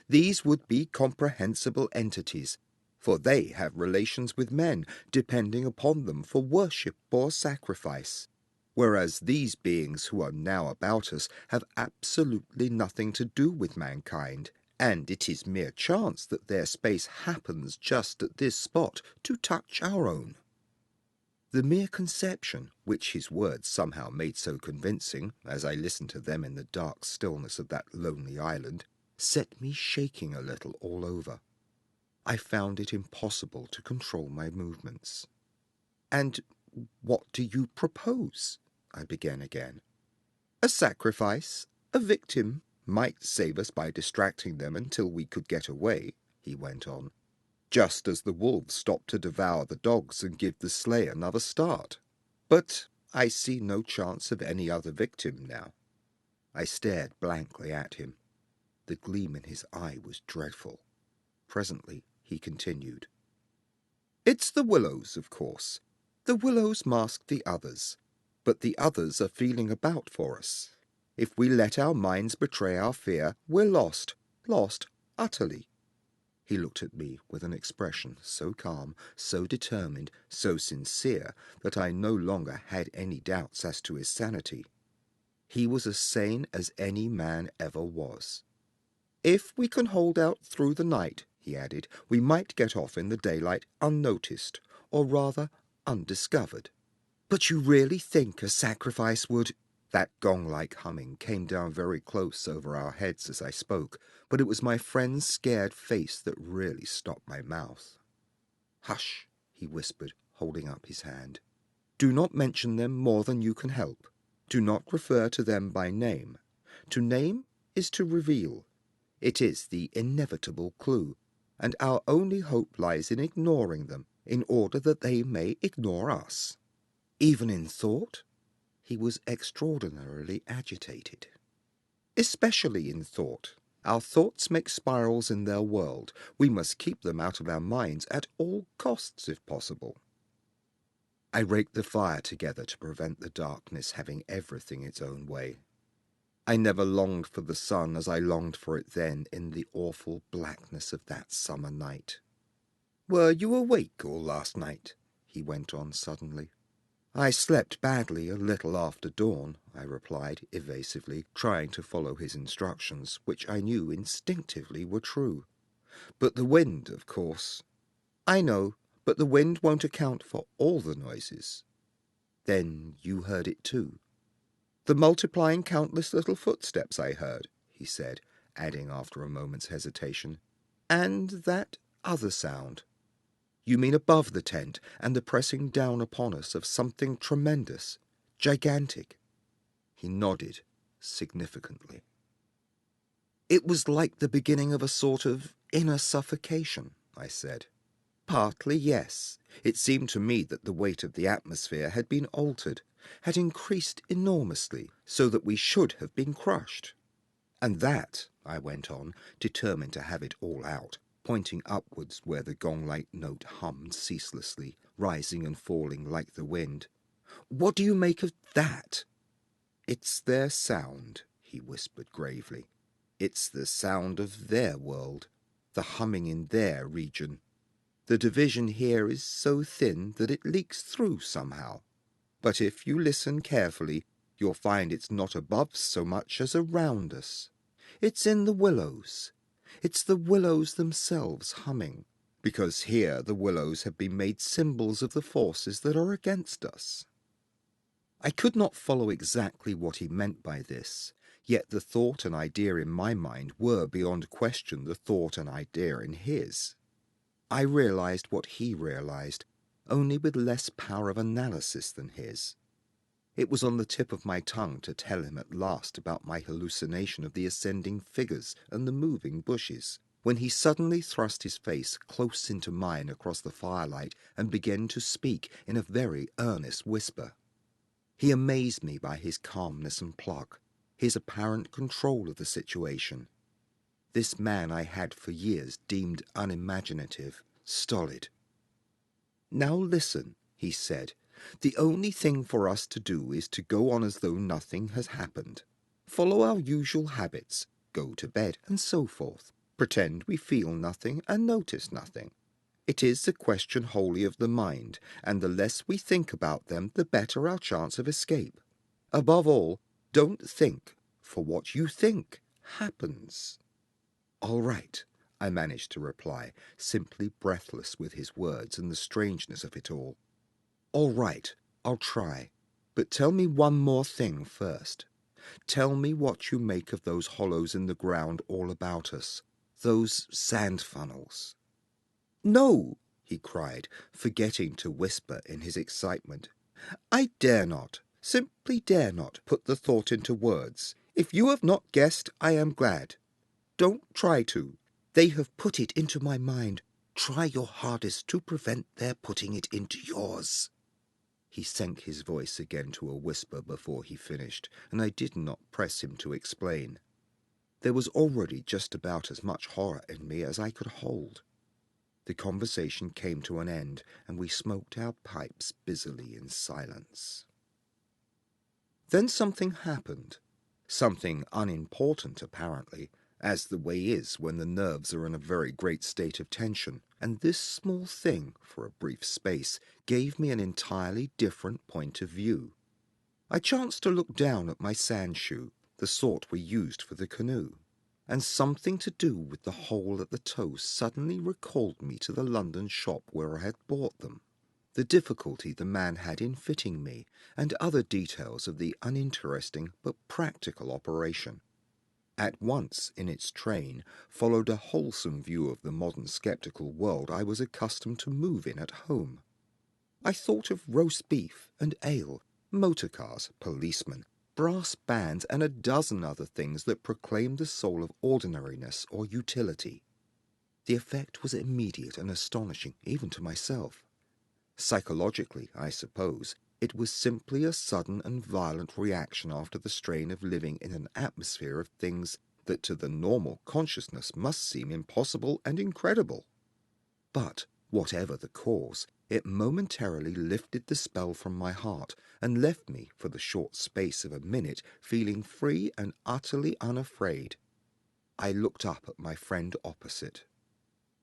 These would be comprehensible entities, for they have relations with men, depending upon them for worship or sacrifice, whereas these beings who are now about us have absolutely nothing to do with mankind, and it is mere chance that their space happens just at this spot to touch our own." The mere conception, which his words somehow made so convincing, as I listened to them in the dark stillness of that lonely island, set me shaking a little all over. I found it impossible to control my movements. "And what do you propose?" I began again. "A sacrifice, a victim, might save us by distracting them until we could get away," he went on, "just as the wolves stop to devour the dogs and give the slayer another start. But I see no chance of any other victim now." I stared blankly at him. The gleam in his eye was dreadful. Presently he continued. "It's the Willows, of course. The Willows mask the others, but the others are feeling about for us. If we let our minds betray our fear, we're lost, lost utterly." He looked at me with an expression so calm, so determined, so sincere, that I no longer had any doubts as to his sanity. He was as sane as any man ever was. "If we can hold out through the night," he added, "we might get off in the daylight unnoticed, or rather undiscovered." "But you really think a sacrifice would—" That gong-like humming came down very close over our heads as I spoke, but it was my friend's scared face that really stopped my mouth. "Hush," he whispered, holding up his hand. "Do not mention them more than you can help. Do not refer to them by name. To name is to reveal. It is the inevitable clue, and our only hope lies in ignoring them, in order that they may ignore us." "Even in thought?" He was extraordinarily agitated. "Especially in thought. Our thoughts make spirals in their world. We must keep them out of our minds at all costs, if possible." I raked the fire together to prevent the darkness having everything its own way. I never longed for the sun as I longed for it then in the awful blackness of that summer night. "Were you awake all last night?" he went on suddenly. "I slept badly a little after dawn," I replied evasively, trying to follow his instructions, which I knew instinctively were true. "But the wind, of course—" "I know, but the wind won't account for all the noises." "Then you heard it too?" "The multiplying countless little footsteps I heard," he said, adding after a moment's hesitation, "and that other sound." "You mean above the tent, and the pressing down upon us of something tremendous, gigantic?" He nodded significantly. "It was like the beginning of a sort of inner suffocation," I said. "Partly, yes. It seemed to me that the weight of the atmosphere had been altered, had increased enormously, so that we should have been crushed. And that," I went on, determined to have it all out, pointing upwards where the gong-like note hummed ceaselessly, rising and falling like the wind. "What do you make of that?" "It's their sound," he whispered gravely. "It's the sound of their world, the humming in their region. The division here is so thin that it leaks through somehow. But if you listen carefully, you'll find it's not above so much as around us. It's in the willows. It's the willows themselves humming, because here the willows have been made symbols of the forces that are against us." I could not follow exactly what he meant by this, yet the thought and idea in my mind were beyond question the thought and idea in his. I realized what he realized, only with less power of analysis than his. It was on the tip of my tongue to tell him at last about my hallucination of the ascending figures and the moving bushes, when he suddenly thrust his face close into mine across the firelight and began to speak in a very earnest whisper. He amazed me by his calmness and pluck. his apparent control of the situation. This man I had for years deemed unimaginative, stolid. "Now listen," he said. "The only thing for us to do is to go on as though nothing has happened. Follow our usual habits, go to bed, and so forth. Pretend we feel nothing and notice nothing. It is a question wholly of the mind, and the less we think about them, the better our chance of escape. Above all, don't think, for what you think happens." "All right," I managed to reply, simply breathless with his words and the strangeness of it all. "All right, I'll try. But tell me one more thing first. Tell me what you make of those hollows in the ground all about us, those sand funnels." "No!" he cried, forgetting to whisper in his excitement. "I dare not, simply dare not, put the thought into words. If you have not guessed, I am glad. Don't try to. They have put it into my mind. Try your hardest to prevent their putting it into yours." He sank his voice again to a whisper before he finished, and I did not press him to explain. There was already just about as much horror in me as I could hold. The conversation came to an end, and we smoked our pipes busily in silence. Then something happened. Something unimportant, apparently, as the way is when the nerves are in a very great state of tension, and this small thing, for a brief space, gave me an entirely different point of view. I chanced to look down at my sand shoe, the sort we used for the canoe, and something to do with the hole at the toe suddenly recalled me to the London shop where I had bought them, the difficulty the man had in fitting me, and other details of the uninteresting but practical operation. At once, in its train, followed a wholesome view of the modern sceptical world I was accustomed to move in at home. I thought of roast beef and ale, motor cars, policemen, brass bands, and a dozen other things that proclaimed the soul of ordinariness or utility. The effect was immediate and astonishing, even to myself. Psychologically, I suppose, it was simply a sudden and violent reaction after the strain of living in an atmosphere of things that to the normal consciousness must seem impossible and incredible. But, whatever the cause, it momentarily lifted the spell from my heart and left me, for the short space of a minute, feeling free and utterly unafraid. I looked up at my friend opposite.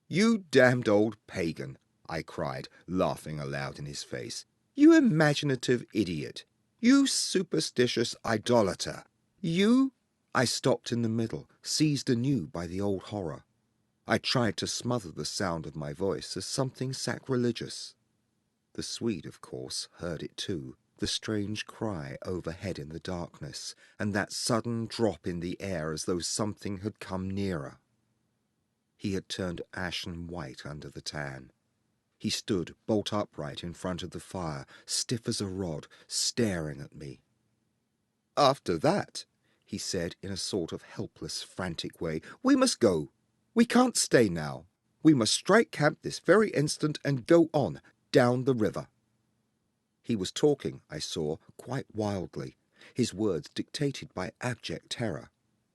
"You damned old pagan!" I cried, laughing aloud in his face. "You imaginative idiot! You superstitious idolater! You—" I stopped in the middle, seized anew by the old horror. I tried to smother the sound of my voice as something sacrilegious. The Swede, of course, heard it too, the strange cry overhead in the darkness, and that sudden drop in the air as though something had come nearer. He had turned ashen white under the tan. He stood bolt upright in front of the fire, stiff as a rod, staring at me. "After that," he said in a sort of helpless, frantic way, "we must go. We can't stay now. We must strike camp this very instant and go on, down the river." He was talking, I saw, quite wildly, his words dictated by abject terror,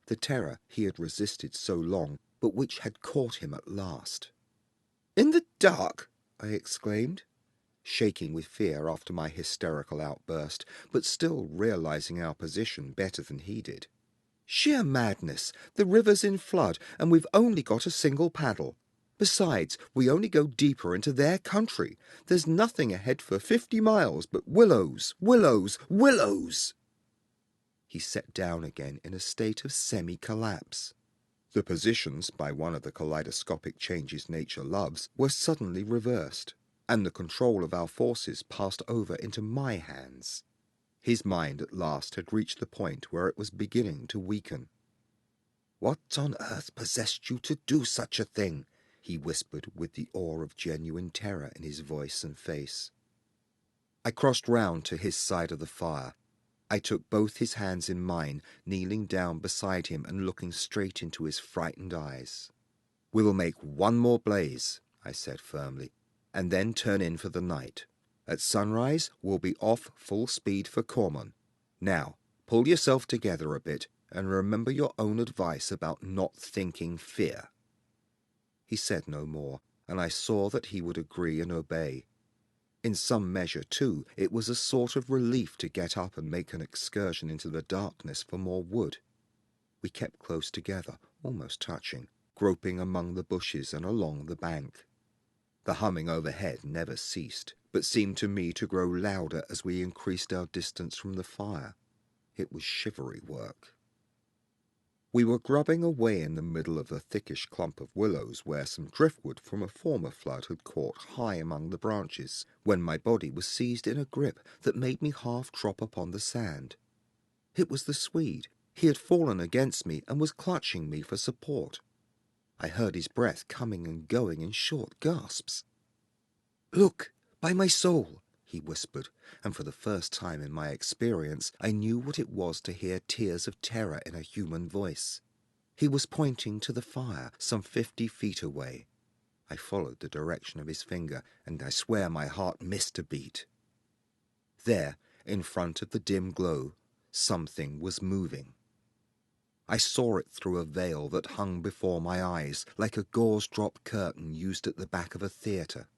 the terror he had resisted so long, but which had caught him at last. "In the dark!" I exclaimed, shaking with fear after my hysterical outburst, but still realizing our position better than he did. "Sheer madness! The river's in flood, and we've only got a single paddle. Besides, we only go deeper into their country. There's nothing ahead for 50 miles but willows, willows, willows!" He sat down again in a state of semi-collapse. The positions, by one of the kaleidoscopic changes nature loves, were suddenly reversed, and the control of our forces passed over into my hands. His mind at last had reached the point where it was beginning to weaken. "What on earth possessed you to do such a thing?" he whispered with the awe of genuine terror in his voice and face. I crossed round to his side of the fire. I took both his hands in mine, kneeling down beside him and looking straight into his frightened eyes. "We will make one more blaze," I said firmly, "and then turn in for the night. At sunrise we'll be off full speed for Cormon. Now, pull yourself together a bit. and remember your own advice about not thinking fear." He said no more, and I saw that he would agree and obey. In some measure, too, it was a sort of relief to get up and make an excursion into the darkness for more wood. We kept close together, almost touching, groping among the bushes and along the bank. The humming overhead never ceased, but seemed to me to grow louder as we increased our distance from the fire. It was shivery work. We were grubbing away in the middle of a thickish clump of willows where some driftwood from a former flood had caught high among the branches, when my body was seized in a grip that made me half drop upon the sand. It was the Swede. He had fallen against me and was clutching me for support. I heard his breath coming and going in short gasps. "Look, by my soul," he whispered, and for the first time in my experience I knew what it was to hear tears of terror in a human voice. He was pointing to the fire, some 50 feet away. I followed the direction of his finger, and I swear my heart missed a beat. There, in front of the dim glow, something was moving. I saw it through a veil that hung before my eyes, like a gauze-drop curtain used at the back of a theatre,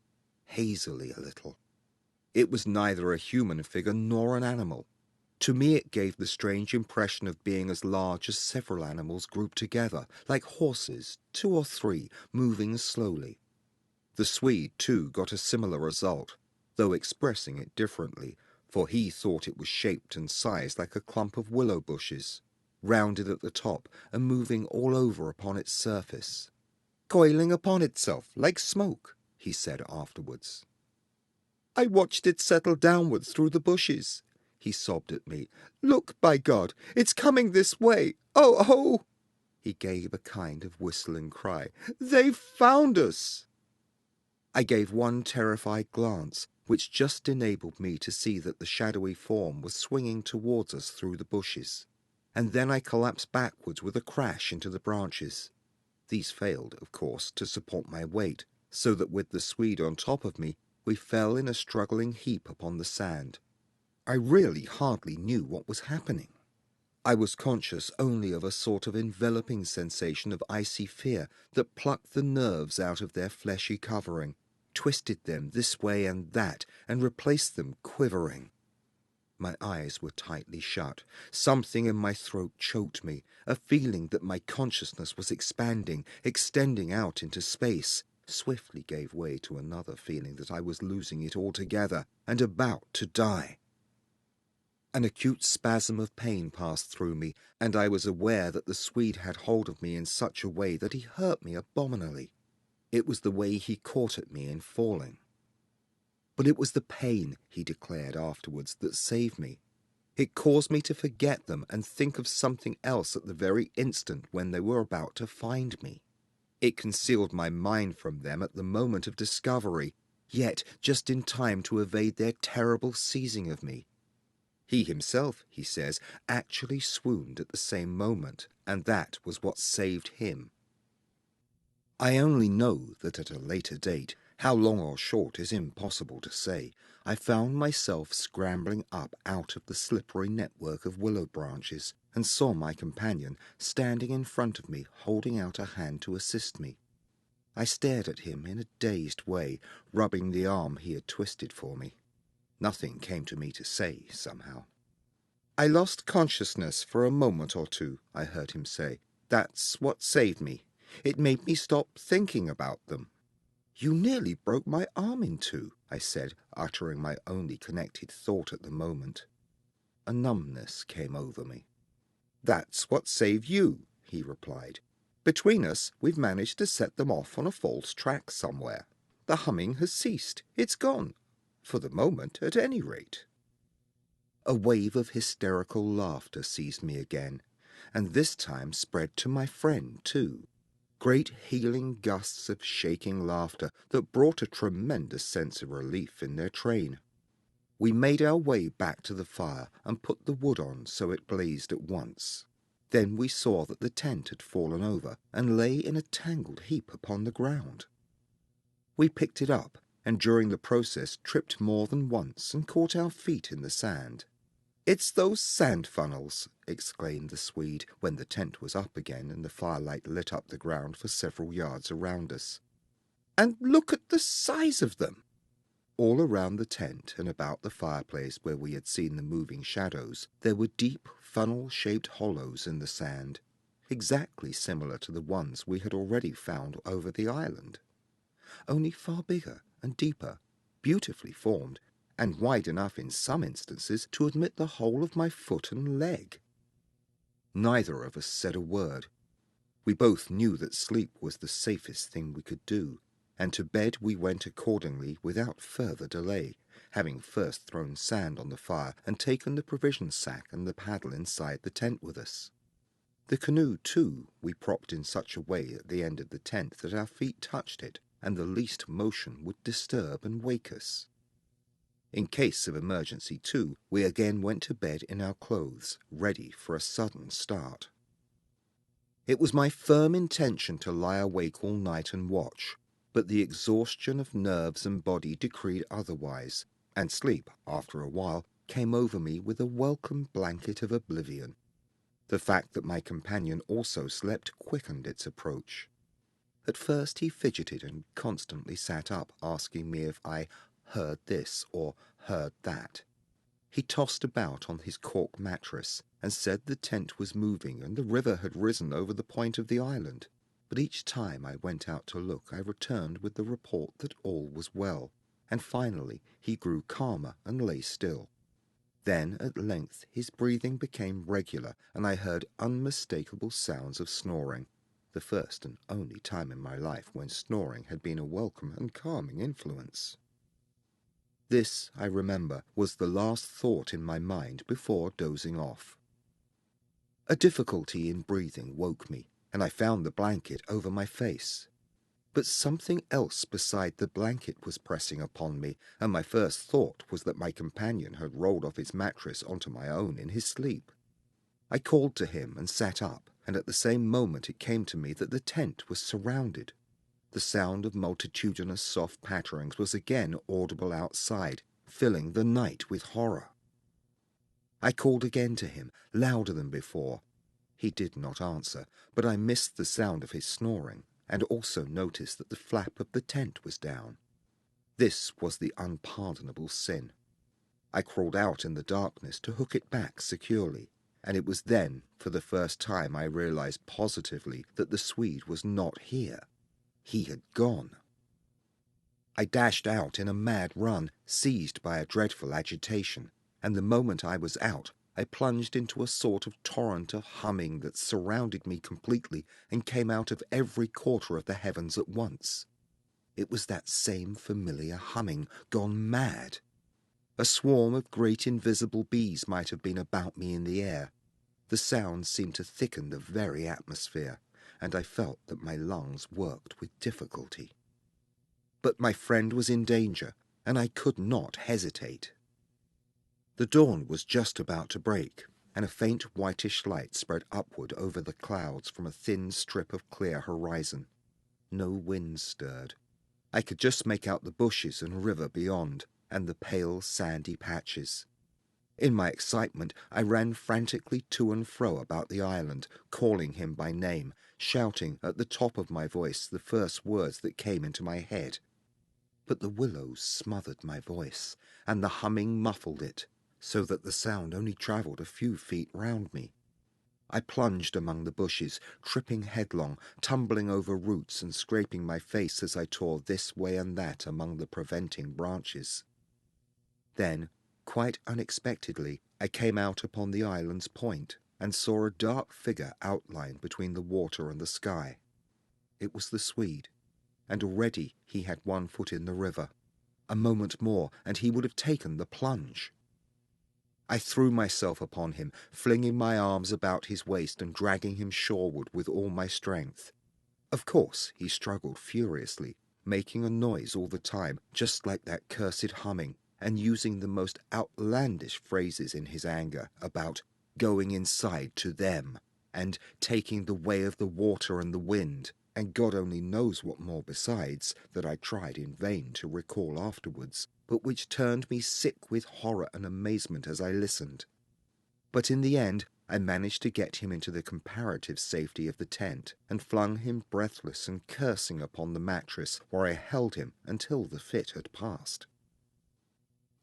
hazily a little. It was neither a human figure nor an animal. To me it gave the strange impression of being as large as several animals grouped together, like horses, 2 or 3, moving slowly. The Swede, too, got a similar result, though expressing it differently, for he thought it was shaped and sized like a clump of willow bushes, rounded at the top and moving all over upon its surface. "Coiling upon itself, like smoke," he said afterwards. "I watched it settle downwards through the bushes," he sobbed at me. "Look, by God, it's coming this way. Oh, oh!" He gave a kind of whistling cry. "They've found us!" I gave one terrified glance, which just enabled me to see that the shadowy form was swinging towards us through the bushes, and then I collapsed backwards with a crash into the branches. These failed, of course, to support my weight, so that with the Swede on top of me, we fell in a struggling heap upon the sand. I really hardly knew what was happening. I was conscious only of a sort of enveloping sensation of icy fear that plucked the nerves out of their fleshy covering, twisted them this way and that, and replaced them quivering. My eyes were tightly shut. Something in my throat choked me, a feeling that my consciousness was expanding, extending out into space, swiftly gave way to another feeling that I was losing it altogether and about to die. An acute spasm of pain passed through me, and I was aware that the Swede had hold of me in such a way that he hurt me abominably. It was the way he caught at me in falling. But it was the pain, he declared afterwards, that saved me. It caused me to forget them and think of something else at the very instant when they were about to find me. It concealed my mind from them at the moment of discovery, yet just in time to evade their terrible seizing of me. He himself, he says, actually swooned at the same moment, and that was what saved him. I only know that at a later date, how long or short is impossible to say, I found myself scrambling up out of the slippery network of willow branches, and saw my companion standing in front of me, holding out a hand to assist me. I stared at him in a dazed way, rubbing the arm he had twisted for me. Nothing came to me to say, somehow. "I lost consciousness for a moment or two," I heard him say. "That's what saved me. It made me stop thinking about them." "You nearly broke my arm in two," I said, uttering my only connected thought at the moment. A numbness came over me. "That's what saved you," he replied. "Between us, we've managed to set them off on a false track somewhere. The humming has ceased. It's gone. For the moment, at any rate." A wave of hysterical laughter seized me again, and this time spread to my friend, too. Great healing gusts of shaking laughter that brought a tremendous sense of relief in their train. We made our way back to the fire and put the wood on so it blazed at once. Then we saw that the tent had fallen over and lay in a tangled heap upon the ground. We picked it up, and during the process tripped more than once and caught our feet in the sand. "It's those sand funnels," exclaimed the Swede, when the tent was up again and the firelight lit up the ground for several yards around us. "And look at the size of them!" All around the tent and about the fireplace where we had seen the moving shadows, there were deep, funnel-shaped hollows in the sand, exactly similar to the ones we had already found over the island, only far bigger and deeper, beautifully formed, and wide enough in some instances to admit the whole of my foot and leg. Neither of us said a word. We both knew that sleep was the safest thing we could do, and to bed we went accordingly without further delay, having first thrown sand on the fire and taken the provision sack and the paddle inside the tent with us. The canoe, too, we propped in such a way at the end of the tent that our feet touched it, and the least motion would disturb and wake us. In case of emergency, too, we again went to bed in our clothes, ready for a sudden start. It was my firm intention to lie awake all night and watch, but the exhaustion of nerves and body decreed otherwise, and sleep, after a while, came over me with a welcome blanket of oblivion. The fact that my companion also slept quickened its approach. At first he fidgeted and constantly sat up, asking me if I heard this or heard that. He tossed about on his cork mattress and said the tent was moving and the river had risen over the point of the island. But each time I went out to look, I returned with the report that all was well, and finally he grew calmer and lay still. Then, at length, his breathing became regular, and I heard unmistakable sounds of snoring, the first and only time in my life when snoring had been a welcome and calming influence. This, I remember, was the last thought in my mind before dozing off. A difficulty in breathing woke me, and I found the blanket over my face. But something else beside the blanket was pressing upon me, and my first thought was that my companion had rolled off his mattress onto my own in his sleep. I called to him and sat up, and at the same moment it came to me that the tent was surrounded. The sound of multitudinous soft patterings was again audible outside, filling the night with horror. I called again to him, louder than before. He did not answer, but I missed the sound of his snoring, and also noticed that the flap of the tent was down. This was the unpardonable sin. I crawled out in the darkness to hook it back securely, and it was then, for the first time, I realized positively that the Swede was not here. He had gone. I dashed out in a mad run, seized by a dreadful agitation, and the moment I was out, I plunged into a sort of torrent of humming that surrounded me completely and came out of every quarter of the heavens at once. It was that same familiar humming, gone mad. A swarm of great invisible bees might have been about me in the air. The sound seemed to thicken the very atmosphere, and I felt that my lungs worked with difficulty. But my friend was in danger, and I could not hesitate. The dawn was just about to break, and a faint whitish light spread upward over the clouds from a thin strip of clear horizon. No wind stirred. I could just make out the bushes and river beyond, and the pale sandy patches. In my excitement, I ran frantically to and fro about the island, calling him by name, shouting at the top of my voice the first words that came into my head. But the willows smothered my voice, and the humming muffled it, so that the sound only travelled a few feet round me. I plunged among the bushes, tripping headlong, tumbling over roots and scraping my face as I tore this way and that among the preventing branches. Then, quite unexpectedly, I came out upon the island's point and saw a dark figure outlined between the water and the sky. It was the Swede, and already he had one foot in the river. A moment more, and he would have taken the plunge. I threw myself upon him, flinging my arms about his waist and dragging him shoreward with all my strength. Of course, he struggled furiously, making a noise all the time, just like that cursed humming, and using the most outlandish phrases in his anger about going inside to them, and taking the way of the water and the wind, and God only knows what more besides, that I tried in vain to recall afterwards, but which turned me sick with horror and amazement as I listened. But in the end, I managed to get him into the comparative safety of the tent and flung him breathless and cursing upon the mattress, where I held him until the fit had passed.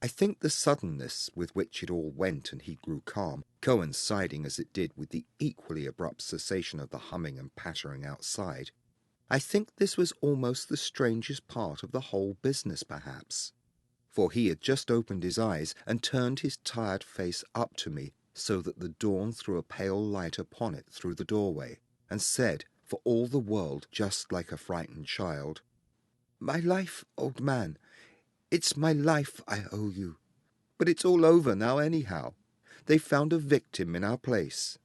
I think the suddenness with which it all went and he grew calm, coinciding as it did with the equally abrupt cessation of the humming and pattering outside, I think this was almost the strangest part of the whole business, perhaps. For he had just opened his eyes and turned his tired face up to me, so that the dawn threw a pale light upon it through the doorway, and said, for all the world just like a frightened child, "My life, old man, it's my life I owe you. But it's all over now anyhow. They've found a victim in our place."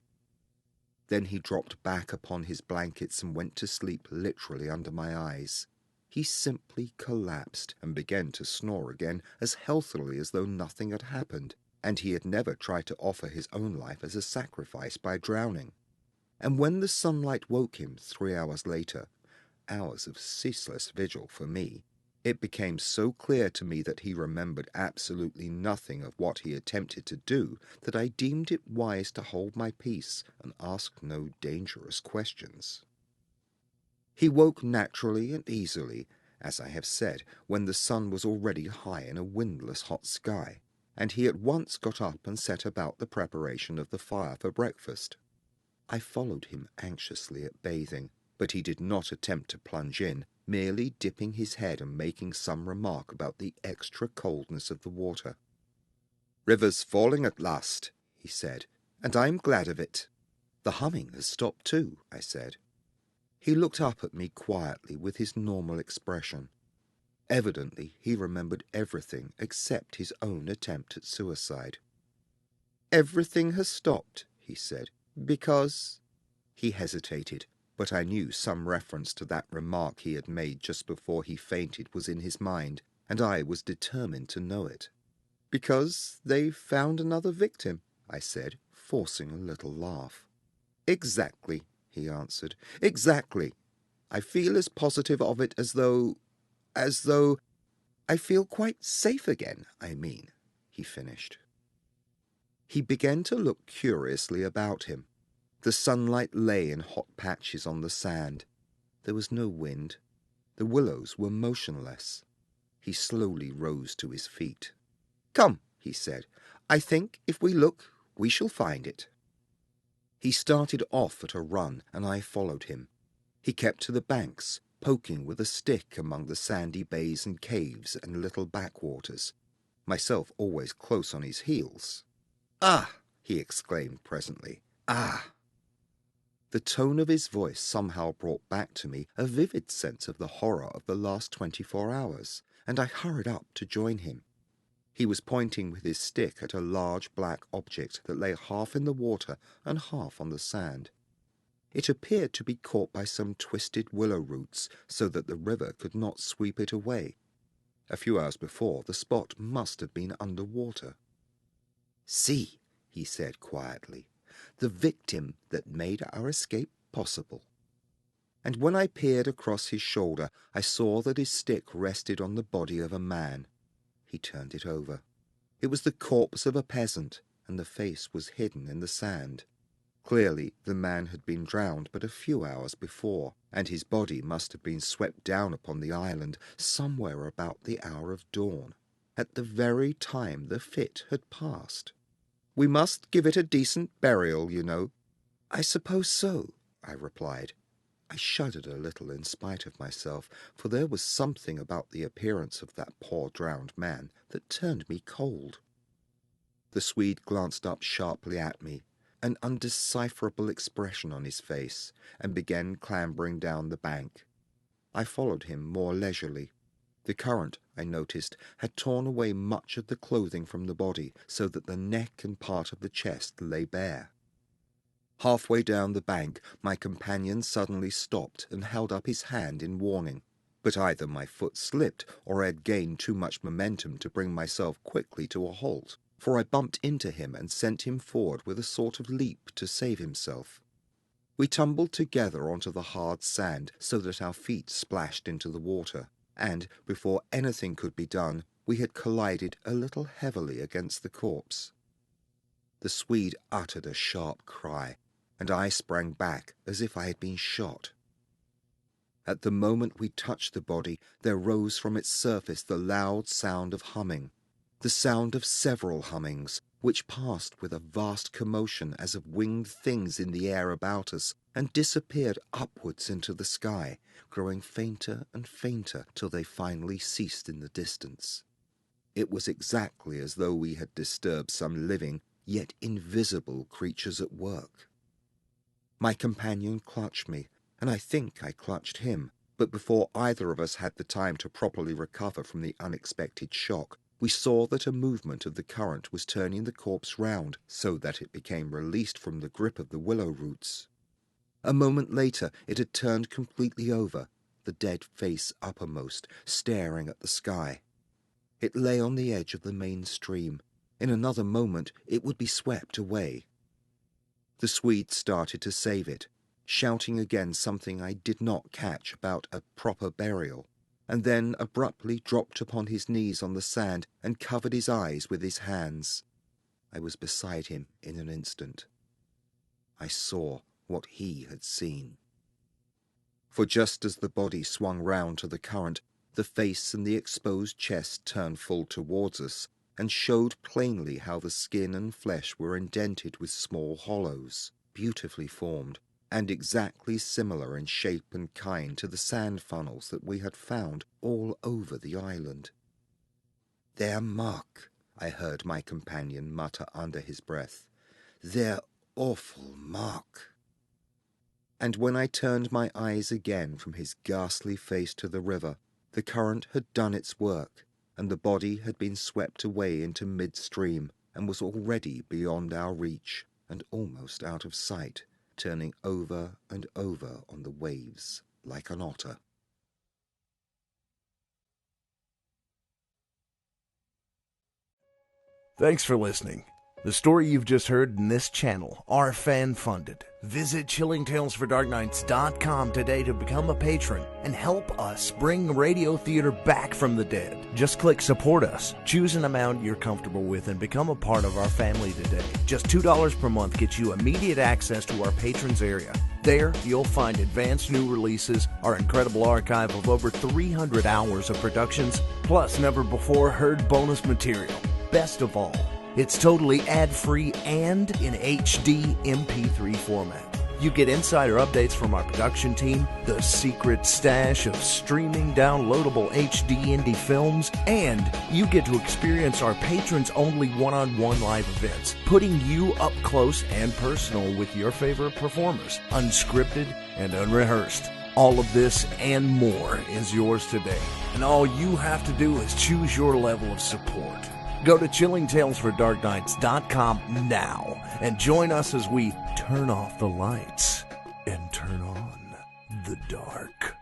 Then he dropped back upon his blankets and went to sleep literally under my eyes. He simply collapsed and began to snore again as healthily as though nothing had happened, and he had never tried to offer his own life as a sacrifice by drowning. And when the sunlight woke him 3 hours later, hours of ceaseless vigil for me, it became so clear to me that he remembered absolutely nothing of what he attempted to do that I deemed it wise to hold my peace and ask no dangerous questions. He woke naturally and easily, as I have said, when the sun was already high in a windless hot sky, and he at once got up and set about the preparation of the fire for breakfast. I followed him anxiously at bathing, but he did not attempt to plunge in, merely dipping his head and making some remark about the extra coldness of the water. "River's falling at last," he said, "and I'm glad of it." "The humming has stopped too," I said. He looked up at me quietly with his normal expression. Evidently he remembered everything except his own attempt at suicide. "Everything has stopped," he said, "because—" He hesitated, but I knew some reference to that remark he had made just before he fainted was in his mind, and I was determined to know it. "Because they've found another victim," I said, forcing a little laugh. "Exactly," he answered. "Exactly. I feel as positive of it as though I feel quite safe again, I mean," he finished. He began to look curiously about him. The sunlight lay in hot patches on the sand. There was no wind. The willows were motionless. He slowly rose to his feet. "Come," he said. "I think if we look, we shall find it." He started off at a run, and I followed him. He kept to the banks, poking with a stick among the sandy bays and caves and little backwaters, myself always close on his heels. "Ah!" he exclaimed presently. "Ah!" The tone of his voice somehow brought back to me a vivid sense of the horror of the last 24 hours, and I hurried up to join him. He was pointing with his stick at a large black object that lay half in the water and half on the sand. It appeared to be caught by some twisted willow roots, so that the river could not sweep it away. A few hours before, the spot must have been under water. "See," he said quietly, "the victim that made our escape possible." And when I peered across his shoulder, I saw that his stick rested on the body of a man. He turned it over. It was the corpse of a peasant, and the face was hidden in the sand. Clearly, the man had been drowned but a few hours before, and his body must have been swept down upon the island somewhere about the hour of dawn, at the very time the fit had passed. "We must give it a decent burial, you know." "I suppose so," I replied. I shuddered a little in spite of myself, for there was something about the appearance of that poor drowned man that turned me cold. The Swede glanced up sharply at me, an undecipherable expression on his face, and began clambering down the bank. I followed him more leisurely. The current, I noticed, had torn away much of the clothing from the body, so that the neck and part of the chest lay bare. Halfway down the bank, my companion suddenly stopped and held up his hand in warning, but either my foot slipped or I had gained too much momentum to bring myself quickly to a halt, for I bumped into him and sent him forward with a sort of leap to save himself. We tumbled together onto the hard sand so that our feet splashed into the water, and, before anything could be done, we had collided a little heavily against the corpse. The Swede uttered a sharp cry, and I sprang back as if I had been shot. At the moment we touched the body, there rose from its surface the loud sound of humming, the sound of several hummings, which passed with a vast commotion as of winged things in the air about us, and disappeared upwards into the sky, growing fainter and fainter till they finally ceased in the distance. It was exactly as though we had disturbed some living, yet invisible creatures at work. My companion clutched me, and I think I clutched him, but before either of us had the time to properly recover from the unexpected shock, we saw that a movement of the current was turning the corpse round so that it became released from the grip of the willow roots. A moment later it had turned completely over, the dead face uppermost, staring at the sky. It lay on the edge of the main stream. In another moment it would be swept away. The Swede started to save it, shouting again something I did not catch about a proper burial, and then abruptly dropped upon his knees on the sand and covered his eyes with his hands. I was beside him in an instant. I saw what he had seen. For just as the body swung round to the current, the face and the exposed chest turned full towards us, and showed plainly how the skin and flesh were indented with small hollows, beautifully formed, and exactly similar in shape and kind to the sand funnels that we had found all over the island. "Their mark," I heard my companion mutter under his breath. "Their awful mark." And when I turned my eyes again from his ghastly face to the river, the current had done its work, and the body had been swept away into midstream, and was already beyond our reach, and almost out of sight, turning over and over on the waves like an otter. Thanks for listening. The story you've just heard in this channel are fan-funded. Visit chillingtalesfordarknights.com today to become a patron and help us bring radio theater back from the dead. Just click Support Us, choose an amount you're comfortable with, and become a part of our family today. Just $2 per month gets you immediate access to our patrons area. There, you'll find advanced new releases, our incredible archive of over 300 hours of productions, plus never-before-heard bonus material. Best of all, it's totally ad-free and in HD MP3 format. You get insider updates from our production team, the secret stash of streaming downloadable HD indie films, and you get to experience our patrons-only one-on-one live events, putting you up close and personal with your favorite performers, unscripted and unrehearsed. All of this and more is yours today, and all you have to do is choose your level of support. Go to chillingtalesfordarknights.com now and join us as we turn off the lights and turn on the dark.